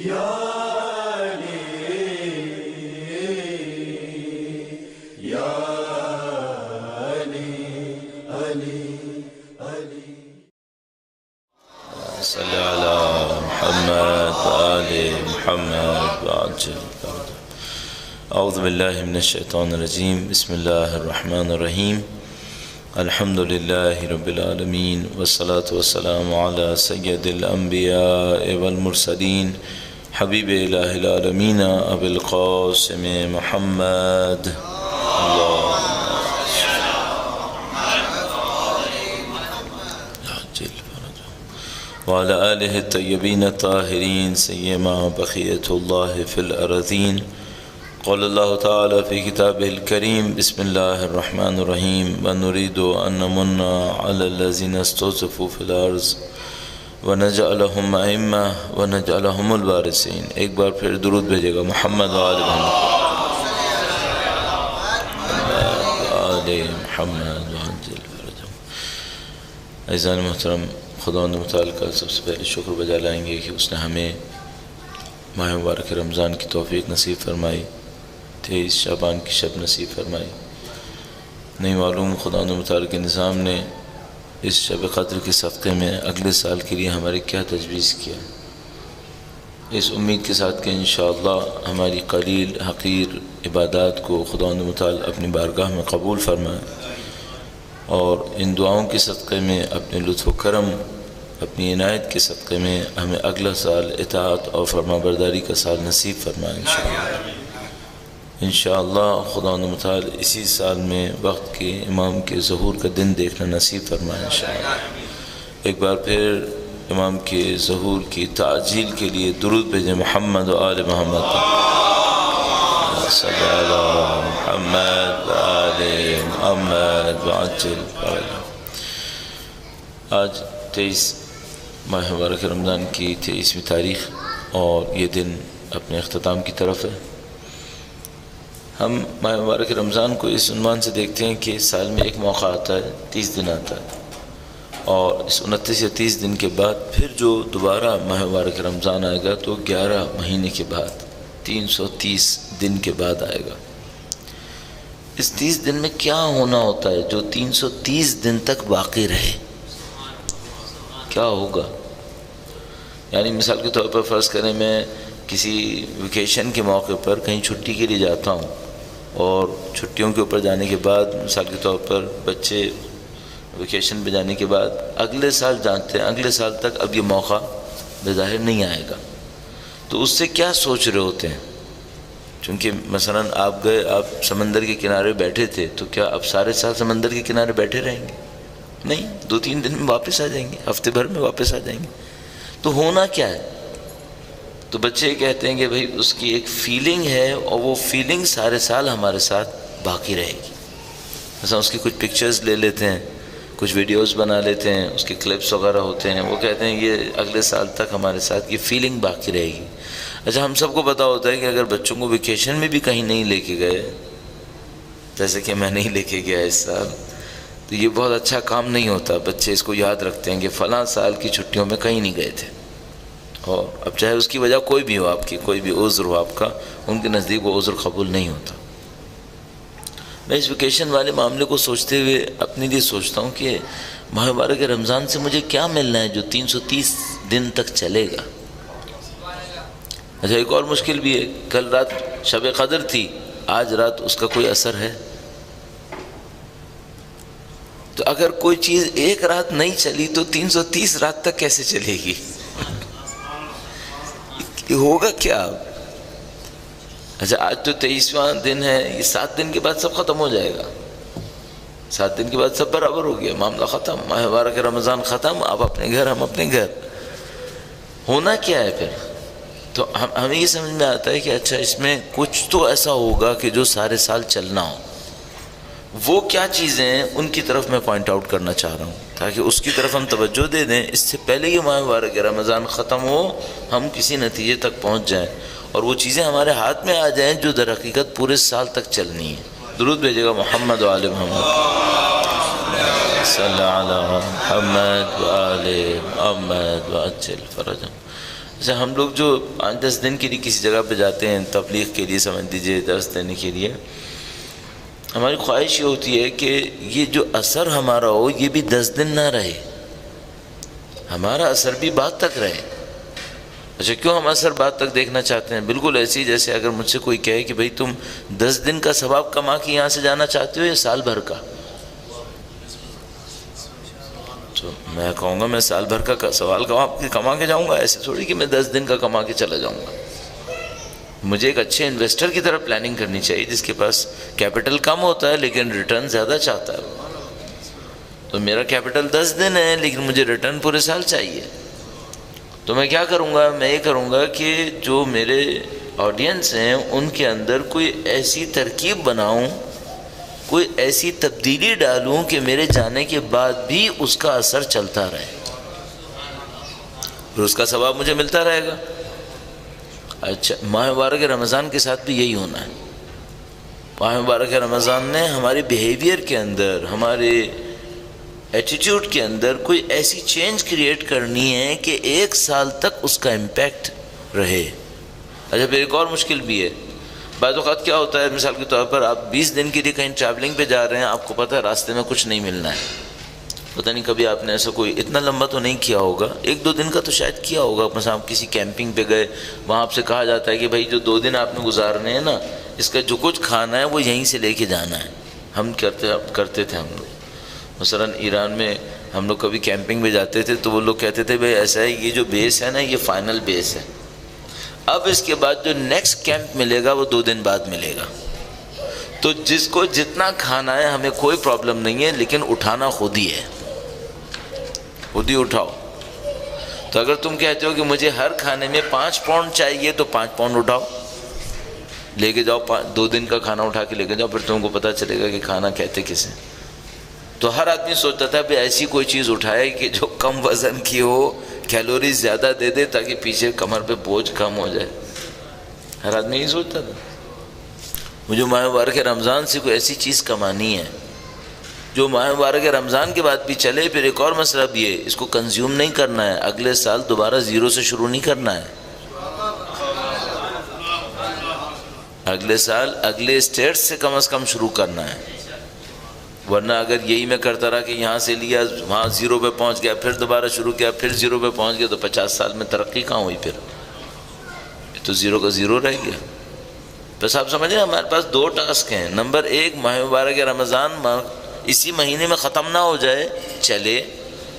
صلی علی محمد وآل محمد وعجل فرجه. اعوذ باللہ من الشیطان الرجیم. بسم اللہ الرحمن الرحیم. الحمد للہ رب العالمین والصلاة والسلام علی سید الانبیاء والمرسلین حبیب الہ العالمین ابی القاسم محمد وعلى آله الطيبين الطاهرين سيما بقية الله في الأرضين. قال الله تعالى في كتابه الكريم بسم الله الرحمن الرحيم ونريد أن نمن على الذين استضعفوا في الأرض ونجعلهم أئمة ونجعلهم الوارثين. ایک بار پھر درود بھیجے گا محمد و آل محمد وعجل فرجهم. عزیزان محترم، خداوند متعال کا سب سے پہلے شکر بجا لائیں گے کہ اس نے ہمیں ماہ مبارک رمضان کی توفیق نصیب فرمائی، 23 شعبان کی شب نصیب فرمائی. نہیں معلوم خداوند متعال کے نظام نے اس شب قدر کے صدقے میں اگلے سال کے لیے ہماری کیا تجویز کیا، اس امید کے ساتھ کہ انشاءاللہ ہماری قلیل حقیر عبادات کو خداوند متعال اپنی بارگاہ میں قبول فرمائے اور ان دعاؤں کے صدقے میں اپنے لطف و کرم، اپنی عنایت کے صدقے میں ہمیں اگلا سال اطاعت اور فرما برداری کا سال نصیب فرمائے انشاءاللہ. خداوند متعال اسی سال میں وقت کے امام کے ظہور کا دن دیکھنا نصیب فرمائے انشاءاللہ. ایک بار پھر امام کے ظہور کی تعجیل کے لیے درود بھیجیں محمد و آل محمد صلی اللہ محمد و آل محمد وعجل فرجه. آج 23 ماہ مبارک رمضان کی 23ویں تاریخ اور یہ دن اپنے اختتام کی طرف ہے. ہم ماہ مبارک رمضان کو اس عنوان سے دیکھتے ہیں کہ سال میں ایک موقع آتا ہے، 30 دن آتا ہے، اور اس 29 یا 30 دن کے بعد پھر جو دوبارہ ماہ مبارک رمضان آئے گا تو 11 مہینے کے بعد 330 دن کے بعد آئے گا. اس 30 دن میں کیا ہونا ہوتا ہے جو 330 دن تک باقی رہے؟ کیا ہوگا؟ یعنی مثال کے طور پر فرض کریں میں کسی ویکیشن کے موقع پر کہیں چھٹی کے لیے جاتا ہوں اور چھٹیوں کے اوپر جانے کے بعد مثال کے طور پر بچے ویکیشن پہ جانے کے بعد اگلے سال جانتے ہیں اگلے سال تک اب یہ موقع بظاہر نہیں آئے گا، تو اس سے کیا سوچ رہے ہوتے ہیں؟ چونکہ مثلا آپ گئے، آپ سمندر کے کنارے بیٹھے تھے، تو کیا اب سارے سال سمندر کے کنارے بیٹھے رہیں گے؟ نہیں، 2-3 دن میں واپس آ جائیں گے، ہفتے بھر میں واپس آ جائیں گے. تو ہونا کیا ہے؟ تو بچے کہتے ہیں کہ بھئی اس کی ایک فیلنگ ہے اور وہ فیلنگ سارے سال ہمارے ساتھ باقی رہے گی. مثلا اس کی کچھ پکچرز لے لیتے ہیں، کچھ ویڈیوز بنا لیتے ہیں، اس کے کلپس وغیرہ ہوتے ہیں، وہ کہتے ہیں یہ اگلے سال تک ہمارے ساتھ یہ فیلنگ باقی رہے گی. اچھا، ہم سب کو پتہ ہوتا ہے کہ اگر بچوں کو ویکیشن میں بھی کہیں نہیں لے کے گئے، جیسے کہ میں نہیں لے کے گیا اس سال، تو یہ بہت اچھا کام نہیں ہوتا. بچے اس کو یاد رکھتے ہیں کہ فلاں سال کی چھٹیوں میں کہیں نہیں گئے تھے، اور اب چاہے اس کی وجہ کوئی بھی ہو، آپ کی کوئی بھی عذر ہو آپ کا، ان کے نزدیک وہ عذر قبول نہیں ہوتا. میں اس ویکیشن والے معاملے کو سوچتے ہوئے اپنے لیے سوچتا ہوں کہ ماہ مبارک رمضان سے مجھے کیا ملنا ہے جو 330 دن تک چلے گا. اچھا، ایک اور مشکل بھی ہے، کل رات شب قدر تھی، آج رات اس کا کوئی اثر ہے؟ تو اگر کوئی چیز ایک رات نہیں چلی تو 330 رات تک کیسے چلے گی؟ ہوگا کیا؟ اچھا، آج تو 23واں دن ہے، یہ 7 دن کے بعد سب ختم ہو جائے گا. 7 دن کے بعد سب برابر ہو گیا، معاملہ ختم، ماہ مبارک رمضان ختم، آپ اپنے گھر، ہم اپنے گھر. ہونا کیا ہے پھر؟ تو ہمیں یہ سمجھ میں آتا ہے کہ اچھا اس میں کچھ تو ایسا ہوگا کہ جو سارے سال چلنا ہو. وہ کیا چیزیں ہیں ان کی طرف میں پوائنٹ آؤٹ کرنا چاہ رہا ہوں تاکہ اس کی طرف ہم توجہ دے دیں. اس سے پہلے یہ ماہ مبارک رمضان ختم ہو، ہم کسی نتیجے تک پہنچ جائیں اور وہ چیزیں ہمارے ہاتھ میں آ جائیں جو در حقیقت پورے سال تک چلنی ہے. درود بھیجے گا محمد و آل محمد صلی علی محمد و آل محمد وعجل فرجهم. اچھا ہم لوگ جو 5-10 دن کے لیے کسی جگہ پہ جاتے ہیں تبلیغ کے لیے سمجھ لیجیے درس دینے کے لیے، ہماری خواہش یہ ہوتی ہے کہ یہ جو اثر ہمارا ہو یہ بھی 10 دن نہ رہے، ہمارا اثر بھی بعد تک رہے۔ اچھا کیوں ہم اثر بعد تک دیکھنا چاہتے ہیں؟ بالکل ایسے ہی جیسے اگر مجھ سے کوئی کہے کہ بھئی تم 10 دن کا ثواب کما کے یہاں سے جانا چاہتے ہو یا سال بھر کا، تو میں کہوں گا میں سال بھر کا سوال کما کے جاؤں گا، ایسے تھوڑی کہ میں 10 دن کا کما کے چلا جاؤں گا۔ مجھے ایک اچھے انویسٹر کی طرح پلاننگ کرنی چاہیے جس کے پاس کیپٹل کم ہوتا ہے لیکن ریٹرن زیادہ چاہتا ہے۔ تو میرا کیپٹل 10 دن ہے لیکن مجھے ریٹرن پورے سال چاہیے، تو میں کیا کروں گا؟ میں یہ کروں گا کہ جو میرے آڈینس ہیں ان کے اندر کوئی ایسی ترکیب بناؤں، کوئی ایسی تبدیلی ڈالوں کہ میرے جانے کے بعد بھی اس کا اثر چلتا رہے، پھر اس کا ثواب مجھے ملتا رہے گا۔ اچھا ماہ مبارک رمضان کے ساتھ بھی یہی ہونا ہے۔ ماہ مبارک رمضان نے ہمارے بیہیویئر کے اندر، ہمارے ایٹیٹیوڈ کے اندر کوئی ایسی چینج کریٹ کرنی ہے کہ 1 سال تک اس کا امپیکٹ رہے۔ اچھا پھر ایک اور مشکل بھی ہے، بعض اوقات کیا ہوتا ہے، مثال کے طور پر آپ 20 دن کے لیے کہیں ٹریولنگ پہ جا رہے ہیں، آپ کو پتہ ہے راستے میں کچھ نہیں ملنا ہے، پتہ نہیں کبھی آپ نے ایسا کوئی اتنا لمبا تو نہیں کیا ہوگا، 1-2 دن کا تو شاید کیا ہوگا، مثلا آپ کسی کیمپنگ پہ گئے، وہاں آپ سے کہا جاتا ہے کہ بھائی جو 2 دن آپ نے گزارنے ہیں نا، اس کا جو کچھ کھانا ہے وہ یہیں سے لے کے جانا ہے۔ ہم کرتے تھے ہم لوگ، مثلا ایران میں ہم لوگ کبھی کیمپنگ میں جاتے تھے تو وہ لوگ کہتے تھے بھائی ایسا ہے یہ جو بیس ہے نا یہ فائنل بیس ہے، اب اس کے بعد جو نیکسٹ کیمپ ملے گا وہ 2 دن بعد ملے گا، تو جس کو جتنا کھانا ہے ہمیں کوئی پرابلم نہیں ہے، لیکن اٹھانا خود ہی ہے، خود ہی اٹھاؤ۔ تو اگر تم کہتے ہو کہ مجھے ہر کھانے میں 5 پاؤنڈ چاہیے تو 5 پاؤنڈ اٹھاؤ، لے کے جاؤ، 2 دن کا کھانا اٹھا کے لے کے جاؤ، پھر تم کو پتہ چلے گا کہ کھانا کہتے کسے۔ تو ہر آدمی سوچتا تھا کہ ایسی کوئی چیز اٹھائے کہ جو کم وزن کی ہو، کیلوریز زیادہ دے دے تاکہ پیچھے کمر پہ بوجھ کم ہو جائے، ہر آدمی یہی سوچتا تھا۔ مجھے ماہ مبارک رمضان سے کوئی ایسی چیز کمانی ہے جو ماہ مبارک رمضان کے بعد بھی چلے۔ پھر ایک اور مسئلہ بھی ہے، اس کو کنزیوم نہیں کرنا ہے، اگلے سال دوبارہ 0 سے شروع نہیں کرنا ہے، اگلے سال اگلے اسٹیٹ سے کم از کم شروع کرنا ہے، ورنہ اگر یہی میں کرتا رہا کہ یہاں سے لیا وہاں 0 پہ پہنچ گیا، پھر دوبارہ شروع کیا، پھر 0 پہ پہنچ گیا، تو 50 سال میں ترقی کہاں ہوئی؟ پھر تو 0 کا 0 رہ گیا۔ بس آپ سمجھیں ہمارے پاس 2 ٹاسک ہیں، نمبر 1 ماہ مبارک رمضان اسی مہینے میں ختم نہ ہو جائے، چلے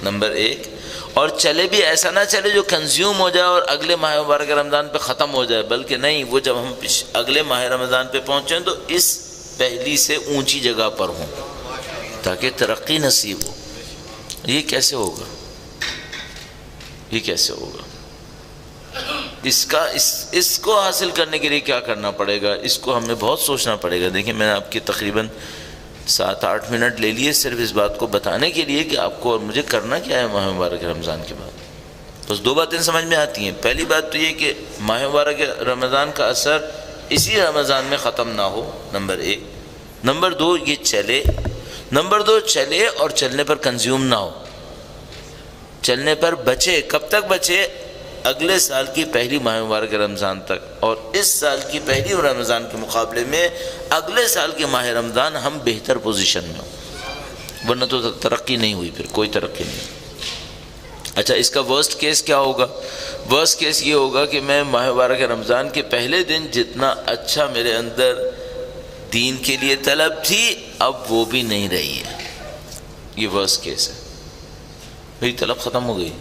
نمبر 1، اور چلے بھی ایسا نہ چلے جو کنزیوم ہو جائے اور اگلے ماہ مبارک رمضان پہ ختم ہو جائے، بلکہ نہیں، وہ جب ہم اگلے ماہ رمضان پہ پہنچیں تو اس پہلی سے اونچی جگہ پر ہوں تاکہ ترقی نصیب ہو۔ یہ کیسے ہوگا؟ یہ کیسے ہوگا؟ اس کو حاصل کرنے کے لیے کیا کرنا پڑے گا؟ اس کو ہمیں بہت سوچنا پڑے گا۔ دیکھیں میں نے آپ کی تقریباً 7-8 منٹ لے لیے صرف اس بات کو بتانے کے لیے کہ آپ کو اور مجھے کرنا کیا ہے ماہ مبارک رمضان کے بعد۔ بس 2 باتیں سمجھ میں آتی ہیں۔ پہلی بات تو یہ کہ ماہ مبارک رمضان کا اثر اسی رمضان میں ختم نہ ہو، نمبر 1۔ نمبر 2 یہ چلے، نمبر 2 چلے اور چلنے پر کنزیوم نہ ہو، چلنے پر بچے۔ کب تک بچے؟ اگلے سال کی پہلی ماہ مبارک رمضان تک، اور اس سال کی پہلی رمضان کے مقابلے میں اگلے سال کے ماہ رمضان ہم بہتر پوزیشن میں ہوں، ورنہ تو ترقی نہیں ہوئی، پھر کوئی ترقی نہیں۔ اچھا اس کا ورسٹ کیس کیا ہوگا؟ ورسٹ کیس یہ ہوگا کہ میں ماہ مبارک رمضان کے پہلے دن جتنا اچھا میرے اندر دین کے لیے طلب تھی اب وہ بھی نہیں رہی ہے، یہ ورسٹ کیس ہے، میری طلب ختم ہو گئی۔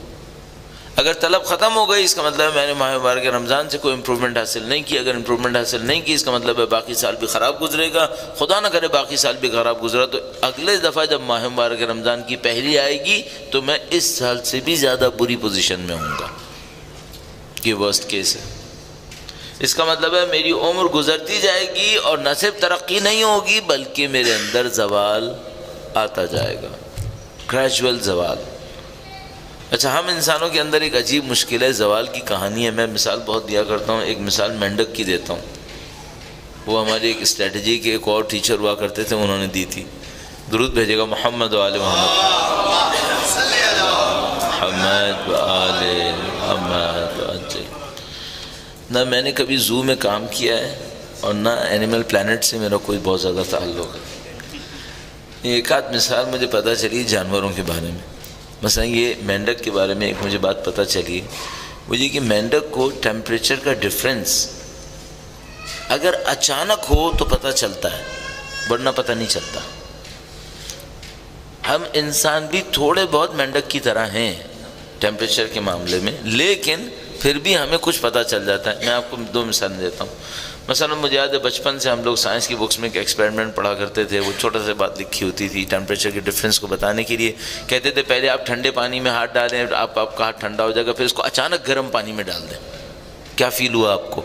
اگر طلب ختم ہو گئی اس کا مطلب ہے میں نے ماہ مبارک رمضان سے کوئی امپرومنٹ حاصل نہیں کی۔ اگر امپرومنٹ حاصل نہیں کی اس کا مطلب ہے باقی سال بھی خراب گزرے گا، خدا نہ کرے باقی سال بھی خراب گزرا تو اگلے دفعہ جب ماہ مبارک رمضان کی پہلی آئے گی تو میں اس سال سے بھی زیادہ بری پوزیشن میں ہوں گا۔ یہ ورسٹ کیس ہے۔ اس کا مطلب ہے میری عمر گزرتی جائے گی اور نہ صرف ترقی نہیں ہوگی بلکہ میرے اندر زوال آتا جائے گا، گریجول زوال۔ اچھا ہم انسانوں کے اندر ایک عجیب مشکل ہے، زوال کی کہانی ہے۔ میں مثال بہت دیا کرتا ہوں، ایک مثال مینڈک کی دیتا ہوں۔ وہ ہماری ایک اسٹریٹجی کے ایک اور ٹیچر ہوا کرتے تھے، انہوں نے دی تھی۔ درود بھیجے گا محمد و آل محمد، محمد و آل محمد۔ نہ میں نے کبھی زو میں کام کیا ہے اور نہ اینیمل پلانٹ سے میرا کوئی بہت زیادہ تعلق ہے۔ ایک آدھ مثال مجھے پتہ چلی جانوروں کے بارے میں، مثلا یہ مینڈک کے بارے میں ایک مجھے بات پتہ چلی، وہ یہ کہ مینڈک کو ٹیمپریچر کا ڈفرینس اگر اچانک ہو تو پتہ چلتا ہے، ورنہ پتہ نہیں چلتا۔ ہم انسان بھی تھوڑے بہت مینڈک کی طرح ہیں ٹیمپریچر کے معاملے میں، لیکن پھر بھی ہمیں کچھ پتہ چل جاتا ہے۔ میں آپ کو دو مثالیں دیتا ہوں۔ مثلا مجھے یاد ہے بچپن سے ہم لوگ سائنس کی بکس میں ایک ایکسپیریمنٹ پڑھا کرتے تھے، وہ چھوٹا سا بات لکھی ہوتی تھی ٹیمپریچر کے ڈفرینس کو بتانے کے لیے۔ کہتے تھے پہلے آپ ٹھنڈے پانی میں ہاتھ ڈالیں، آپ کا ہاتھ ٹھنڈا ہو جائے گا، پھر اس کو اچانک گرم پانی میں ڈال دیں، کیا فیل ہوا آپ کو؟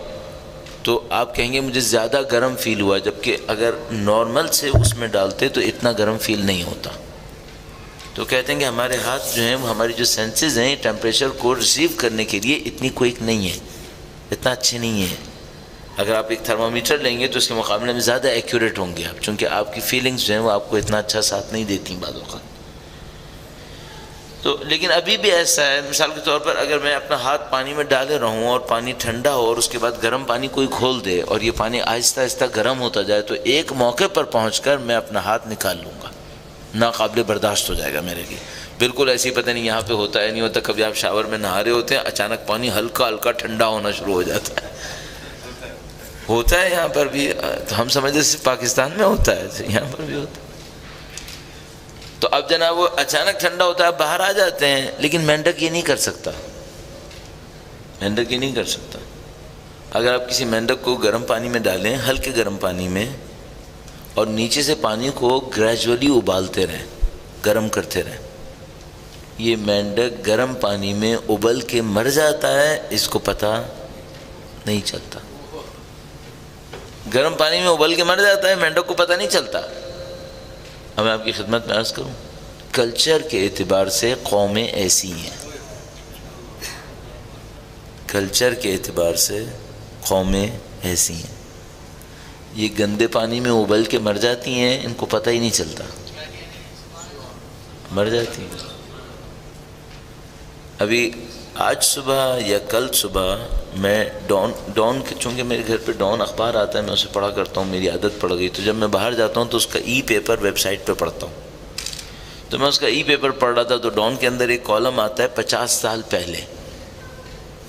تو آپ کہیں گے مجھے زیادہ گرم فیل ہوا، جبکہ اگر نارمل سے اس میں ڈالتے تو اتنا گرم فیل نہیں ہوتا۔ تو کہتے ہیں کہ ہمارے ہاتھ جو ہیں، ہماری جو سینسز ہیں ٹیمپریچر کو ریسیو کرنے کے لیے اتنی کوئک نہیں ہے، اتنا اچھے نہیں ہیں۔ اگر آپ ایک تھرمامیٹر لیں گے تو اس کے مقابلے میں زیادہ ایکوریٹ ہوں گے آپ، چونکہ آپ کی فیلنگز جو ہیں وہ آپ کو اتنا اچھا ساتھ نہیں دیتی بعض اوقات۔ تو لیکن ابھی بھی ایسا ہے، مثال کے طور پر اگر میں اپنا ہاتھ پانی میں ڈالے رہوں اور پانی ٹھنڈا ہو اور اس کے بعد گرم پانی کوئی کھول دے اور یہ پانی آہستہ آہستہ گرم ہوتا جائے، تو ایک موقع پر پہنچ کر میں اپنا ہاتھ نکال لوں گا، ناقابل برداشت ہو جائے گا میرے لیے۔ بالکل ایسی پتہ نہیں یہاں پہ ہوتا ہے نہیں ہوتا، کبھی آپ شاور میں نہا رہے ہوتے ہیں، اچانک پانی ہلکا ہلکا ٹھنڈا ہونا شروع ہو جاتا ہے، ہوتا ہے یہاں پر بھی۔ تو ہم سمجھتے صرف پاکستان میں ہوتا ہے، یہاں پر بھی ہوتا ہے۔ تو اب جناب وہ اچانک ٹھنڈا ہوتا ہے، باہر آ جاتے ہیں، لیکن مینڈک یہ نہیں کر سکتا، مینڈک یہ نہیں کر سکتا۔ اگر آپ کسی مینڈک کو گرم پانی میں ڈالیں، ہلکے گرم پانی میں، اور نیچے سے پانی کو گریجولی ابالتے رہیں، گرم کرتے رہیں، یہ مینڈک گرم پانی میں ابل کے مر جاتا ہے، اس کو پتہ نہیں چلتا۔ گرم پانی میں ابل کے مر جاتا ہے، مینڈک کو پتہ نہیں چلتا۔ اب میں آپ کی خدمت میں عرض کروں، کلچر کے اعتبار سے قومیں ایسی ہیں، کلچر کے اعتبار سے قومیں ایسی ہیں، یہ گندے پانی میں ابل کے مر جاتی ہیں، ان کو پتہ ہی نہیں چلتا، مر جاتی ہیں۔ ابھی آج صبح یا کل صبح میں ڈان کے، چونکہ میرے گھر پہ ڈان اخبار آتا ہے، میں اسے پڑھا کرتا ہوں، میری عادت پڑ گئی، تو جب میں باہر جاتا ہوں تو اس کا ای پیپر ویب سائٹ پہ پڑھتا ہوں۔ تو میں اس کا ای پیپر پڑھ رہا تھا تو ڈان کے اندر ایک کالم آتا ہے 50 سال پہلے،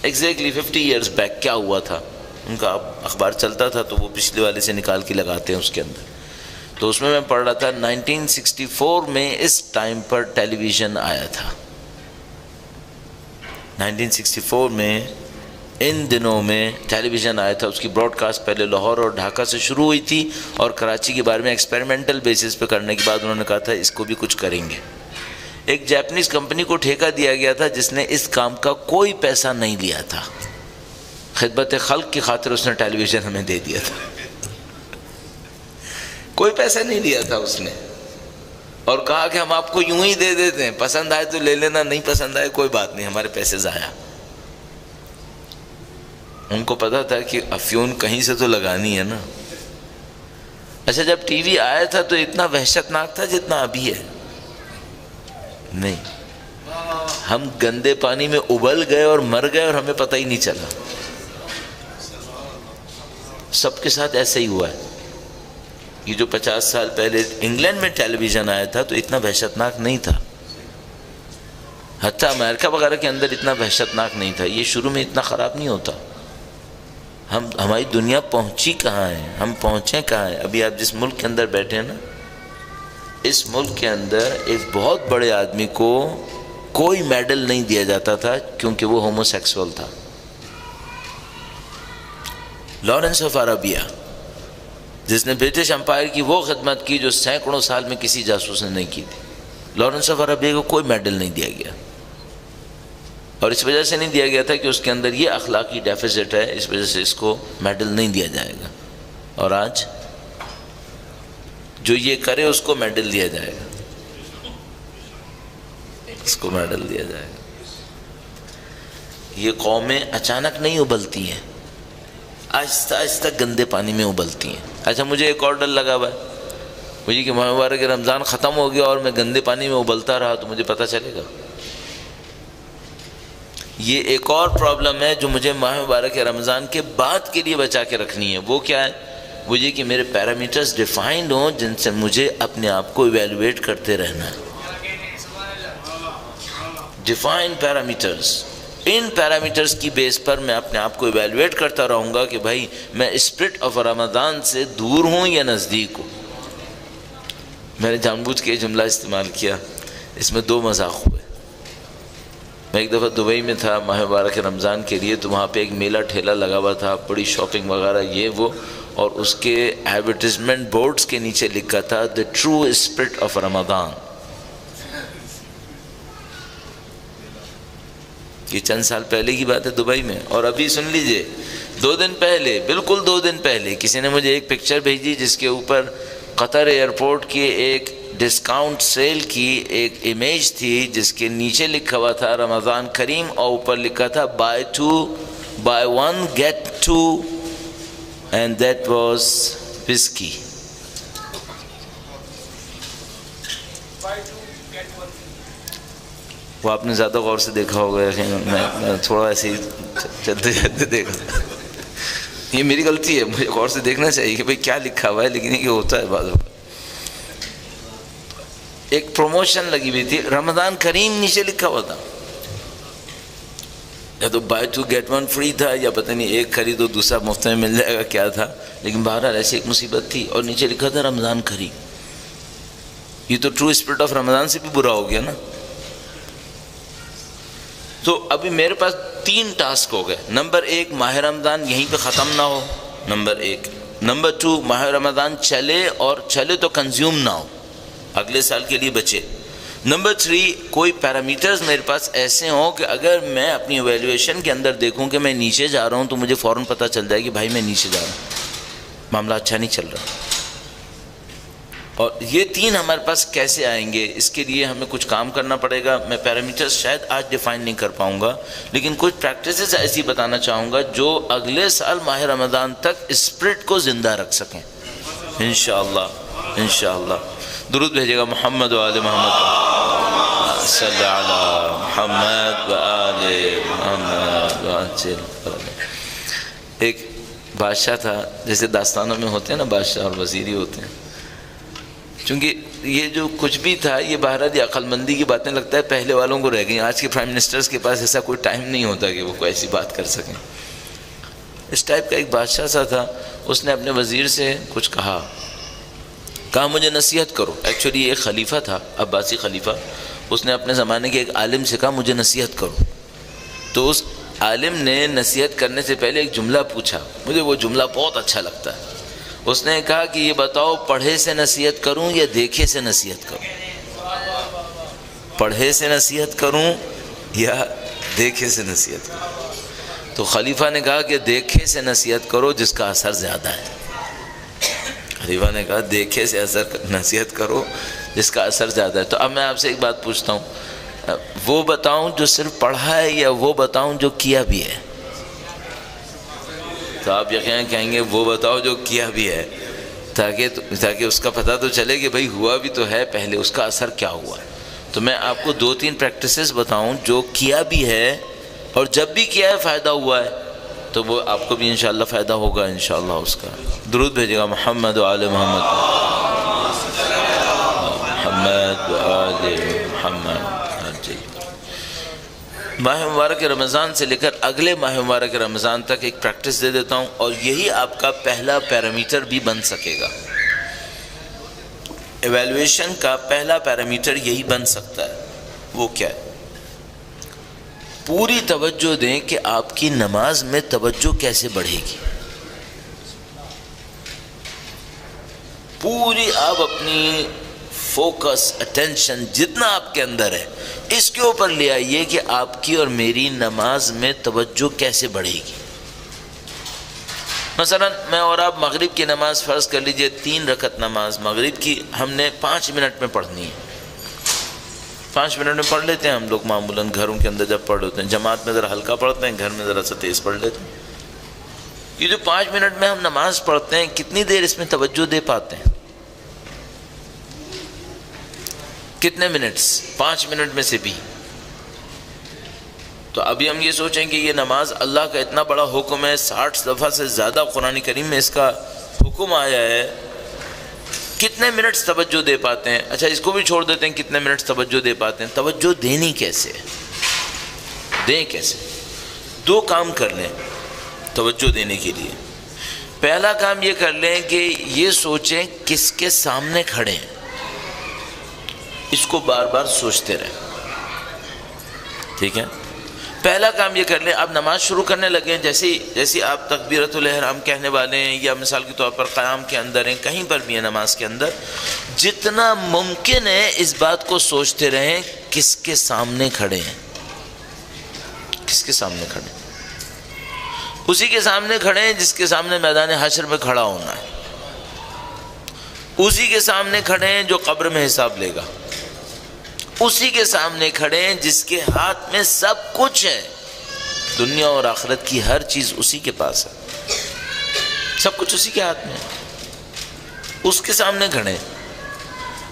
ایگزیکٹلی 50 ایئرز بیک کیا ہوا تھا، ان کا اخبار چلتا تھا تو وہ پچھلے والے سے نکال کے لگاتے ہیں اس کے اندر۔ تو اس میں پڑھ رہا تھا 1964 میں اس ٹائم پر ٹیلی ویژن آیا تھا، 1964 میں ان دنوں میں ٹیلی ویژن آیا تھا۔ اس کی براڈ کاسٹ پہلے لاہور اور ڈھاکہ سے شروع ہوئی تھی، اور کراچی کے بارے میں ایکسپیریمنٹل بیسس پہ کرنے کے بعد انہوں نے کہا تھا اس کو بھی کچھ کریں گے۔ ایک جاپنیز کمپنی کو ٹھیکہ دیا گیا تھا جس نے اس کام کا کوئی پیسہ نہیں لیا تھا، خدمت خلق کی خاطر اس نے ٹیلی ویژن ہمیں دے دیا تھا، کوئی پیسہ نہیں لیا تھا اس نے، اور کہا کہ ہم آپ کو یوں ہی دے دیتے ہیں، پسند آئے تو لے لینا، نہیں پسند آئے کوئی بات نہیں، ہمارے پیسے ضائع۔ ان کو پتا تھا کہ افیون کہیں سے تو لگانی ہے نا۔ اچھا جب ٹی وی آیا تھا تو اتنا وحشت ناک تھا جتنا ابھی ہے نہیں، ہم گندے پانی میں ابل گئے اور مر گئے اور ہمیں پتہ ہی نہیں چلا، سب کے ساتھ ایسا ہی ہوا ہے۔ یہ جو 50 سال پہلے انگلینڈ میں ٹیلی ویژن آیا تھا تو اتنا وحشت ناک نہیں تھا، حتیٰ امریکہ وغیرہ کے اندر اتنا وحشت ناک نہیں تھا، یہ شروع میں اتنا خراب نہیں ہوتا۔ ہماری دنیا پہنچی کہاں ہے، ہم پہنچے کہاں ہیں؟ ابھی آپ جس ملک کے اندر بیٹھے ہیں نا، اس ملک کے اندر ایک بہت بڑے آدمی کو کوئی میڈل نہیں دیا جاتا تھا کیونکہ وہ ہومو سیکسول تھا، لارنس آف عربیہ، جس نے برٹش امپائر کی وہ خدمت کی جو سینکڑوں سال میں کسی جاسوس نے نہیں کی تھی، لارنس آف عربیہ کو کوئی میڈل نہیں دیا گیا، اور اس وجہ سے نہیں دیا گیا تھا کہ اس کے اندر یہ اخلاقی ڈیفیسٹ ہے، اس وجہ سے اس کو میڈل نہیں دیا جائے گا، اور آج جو یہ کرے اس کو میڈل دیا جائے گا، اس کو میڈل دیا جائے گا۔ یہ قومیں اچانک نہیں ابلتی ہیں، آہستہ آہستہ گندے پانی میں ابلتی ہیں۔ اچھا مجھے ایک اور ڈر لگا ہوا ہے، مجھے کہ مبارک رمضان ختم ہو گیا اور میں گندے پانی میں ابلتا رہا تو مجھے پتہ چلے گا؟ یہ ایک اور پرابلم ہے جو مجھے ماہ مبارک رمضان کے بعد کے لیے بچا کے رکھنی ہے. وہ کیا ہے؟ وہ یہ کہ میرے پیرامیٹرز ڈیفائنڈ ہوں جن سے مجھے اپنے آپ کو ایویلویٹ کرتے رہنا ہے. ڈیفائنڈ پیرامیٹرز، ان پیرامیٹرز کی بیس پر میں اپنے آپ کو ایویلویٹ کرتا رہوں گا کہ بھائی میں اسپرٹ آف رمضان سے دور ہوں یا نزدیک ہوں. میں نے جان بوجھ کے یہ جملہ استعمال کیا، اس میں دو مذاق ہوئے. میں ایک دفعہ دبئی میں تھا ماہ مبارک رمضان کے لیے، تو وہاں پہ ایک میلہ ٹھیلا لگا ہوا تھا، بڑی شاپنگ وغیرہ یہ وہ، اور اس کے ایڈورٹیزمنٹ بورڈز کے نیچے لکھا تھا دی ٹرو اسپرٹ آف رمضان. یہ چند سال پہلے کی بات ہے دبئی میں. اور ابھی سن لیجئے، 2 دن پہلے، بالکل 2 دن پہلے کسی نے مجھے ایک پکچر بھیجی جس کے اوپر قطر ایئرپورٹ کی ایک ڈسکاؤنٹ سیل کی ایک امیج تھی جس کے نیچے لکھا ہوا تھا رمضان کریم، اور اوپر لکھا تھا buy 1 get 2 and that was whiskey. وہ آپ نے زیادہ غور سے دیکھا ہوگا، میں تھوڑا ایسے ہی چلتے چلتے دیکھا. یہ میری غلطی ہے، مجھے غور سے دیکھنا چاہیے کہ بھئی کیا لکھا ہوا ہے، لیکن یہ ہوتا ہے بعض وقت. ایک پروموشن لگی ہوئی تھی، رمضان کریم نیچے لکھا ہوا تھا، یا تو buy 2 get 1 free تھا، یا پتہ نہیں ایک خریدو دوسرا مفت میں مل جائے گا کیا تھا، لیکن بہرحال ایسی ایک مصیبت تھی، اور نیچے لکھا تھا رمضان کریم. یہ تو ٹرو اسپرٹ آف رمضان سے بھی برا ہو گیا نا. تو ابھی میرے پاس 3 ٹاسک ہو گئے. نمبر 1، ماہ رمضان یہیں پہ ختم نہ ہو، نمبر 1. نمبر 2، ماہ رمضان چلے، اور چلے تو کنزیوم نہ ہو، اگلے سال کے لیے بچے. نمبر 3، کوئی پیرامیٹرز میرے پاس ایسے ہوں کہ اگر میں اپنی ایویلویشن کے اندر دیکھوں کہ میں نیچے جا رہا ہوں تو مجھے فوراً پتہ چل جائے کہ بھائی میں نیچے جا رہا ہوں، معاملہ اچھا نہیں چل رہا. اور یہ 3 ہمارے پاس کیسے آئیں گے؟ اس کے لیے ہمیں کچھ کام کرنا پڑے گا. میں پیرامیٹرز شاید آج ڈیفائن نہیں کر پاؤں گا، لیکن کچھ پریکٹسز ایسی بتانا چاہوں گا جو اگلے سال ماہ رمضان تک اسپرٹ کو زندہ رکھ سکیں انشاءاللہ. انشاءاللہ درود بھیجے گا محمد و آل محمد، صلی علی محمد و آل محمد. ایک بادشاہ تھا، جیسے داستانوں میں ہوتے ہیں نا بادشاہ اور وزیری ہوتے ہیں. چونکہ یہ جو کچھ بھی تھا یہ بہرحال یہ عقل مندی کی باتیں لگتا ہے پہلے والوں کو رہ گئیں. آج کے پرائم منسٹرز کے پاس ایسا کوئی ٹائم نہیں ہوتا کہ وہ کوئی ایسی بات کر سکیں. اس ٹائپ کا ایک بادشاہ سا تھا، اس نے اپنے وزیر سے کچھ کہا مجھے نصیحت کرو. ایکچولی ایک خلیفہ تھا، عباسی خلیفہ. اس نے اپنے زمانے کے ایک عالم سے کہا مجھے نصیحت کرو. تو اس عالم نے نصیحت کرنے سے پہلے ایک جملہ پوچھا، مجھے وہ جملہ بہت اچھا لگتا ہے. اس نے کہا کہ یہ بتاؤ پڑھے سے نصیحت کروں یا دیکھے سے نصیحت کروں؟ پڑھے سے نصیحت کروں یا دیکھے سے نصیحت کروں؟ تو خلیفہ نے کہا کہ دیکھے سے نصیحت کرو جس کا اثر زیادہ ہے. خلیفہ نے کہا دیکھے سے نصیحت کرو جس کا اثر زیادہ ہے. تو اب میں آپ سے ایک بات پوچھتا ہوں، وہ بتاؤں جو صرف پڑھا ہے یا وہ بتاؤں جو کیا بھی ہے؟ تو آپ یقیناً کہیں گے وہ بتاؤ جو کیا بھی ہے، تاکہ اس کا پتہ تو چلے کہ بھئی ہوا بھی تو ہے پہلے، اس کا اثر کیا ہوا ہے. تو میں آپ کو 2-3 پریکٹسز بتاؤں جو کیا بھی ہے، اور جب بھی کیا ہے فائدہ ہوا ہے تو وہ آپ کو بھی انشاءاللہ فائدہ ہوگا انشاءاللہ اس کا. درود بھیجے گا محمد و آل محمد، محمد و آل محمد. ماہ مبارک رمضان سے لے کر اگلے ماہ مبارک رمضان تک ایک پریکٹس دے دیتا ہوں، اور یہی آپ کا پہلا پیرامیٹر بھی بن سکے گا. ایویلویشن کا پہلا پیرامیٹر یہی بن سکتا ہے. وہ کیا ہے؟ پوری توجہ دیں کہ آپ کی نماز میں توجہ کیسے بڑھے گی. پوری آپ اپنی فوکس، اٹینشن جتنا آپ کے اندر ہے اس کے اوپر لے آئیے کہ آپ کی اور میری نماز میں توجہ کیسے بڑھے گی. مثلا میں اور آپ مغرب کی نماز فرض کر لیجئے، 3 رکعت نماز مغرب کی ہم نے 5 منٹ میں پڑھنی ہے. 5 منٹ میں پڑھ لیتے ہیں ہم لوگ معمولاً گھروں کے اندر جب پڑھ لیتے ہیں. جماعت میں ذرا ہلکا پڑھتے ہیں، گھر میں ذرا سا تیز پڑھ لیتے ہیں. یہ جو 5 منٹ میں ہم نماز پڑھتے ہیں کتنی دیر اس میں توجہ دے پاتے ہیں؟ کتنے منٹس؟ 5 منٹ میں سے بھی تو ابھی ہم یہ سوچیں کہ یہ نماز اللہ کا اتنا بڑا حکم ہے، 60 دفعہ سے زیادہ قرآن کریم میں اس کا حکم آیا ہے، کتنے منٹس توجہ دے پاتے ہیں؟ اچھا اس کو بھی چھوڑ دیتے ہیں، کتنے منٹس توجہ دے پاتے ہیں؟ توجہ دینی کیسے، دیں کیسے؟ 2 کام کر لیں توجہ دینے کے لیے۔ پہلا کام یہ کر لیں کہ یہ سوچیں کس کے سامنے کھڑے ہیں، اس کو بار بار سوچتے رہیں، ٹھیک ہے؟ پہلا کام یہ کر لیں، آپ نماز شروع کرنے لگیں، جیسے آپ تکبیرۃ الاحرام کہنے والے ہیں یا مثال کے طور پر قیام کے اندر ہیں، کہیں پر بھی ہیں نماز کے اندر، جتنا ممکن ہے اس بات کو سوچتے رہیں کس کے سامنے کھڑے ہیں، کس کے سامنے کھڑے ہیں؟ اسی کے سامنے کھڑے ہیں جس کے سامنے میدان حشر میں کھڑا ہونا ہے، اسی کے سامنے کھڑے ہیں جو قبر میں حساب لے گا، اسی کے سامنے کھڑے ہیں جس کے ہاتھ میں سب کچھ ہے، دنیا اور آخرت کی ہر چیز اسی کے پاس ہے، سب کچھ اسی کے ہاتھ میں ہے، اس کے سامنے کھڑے ہیں۔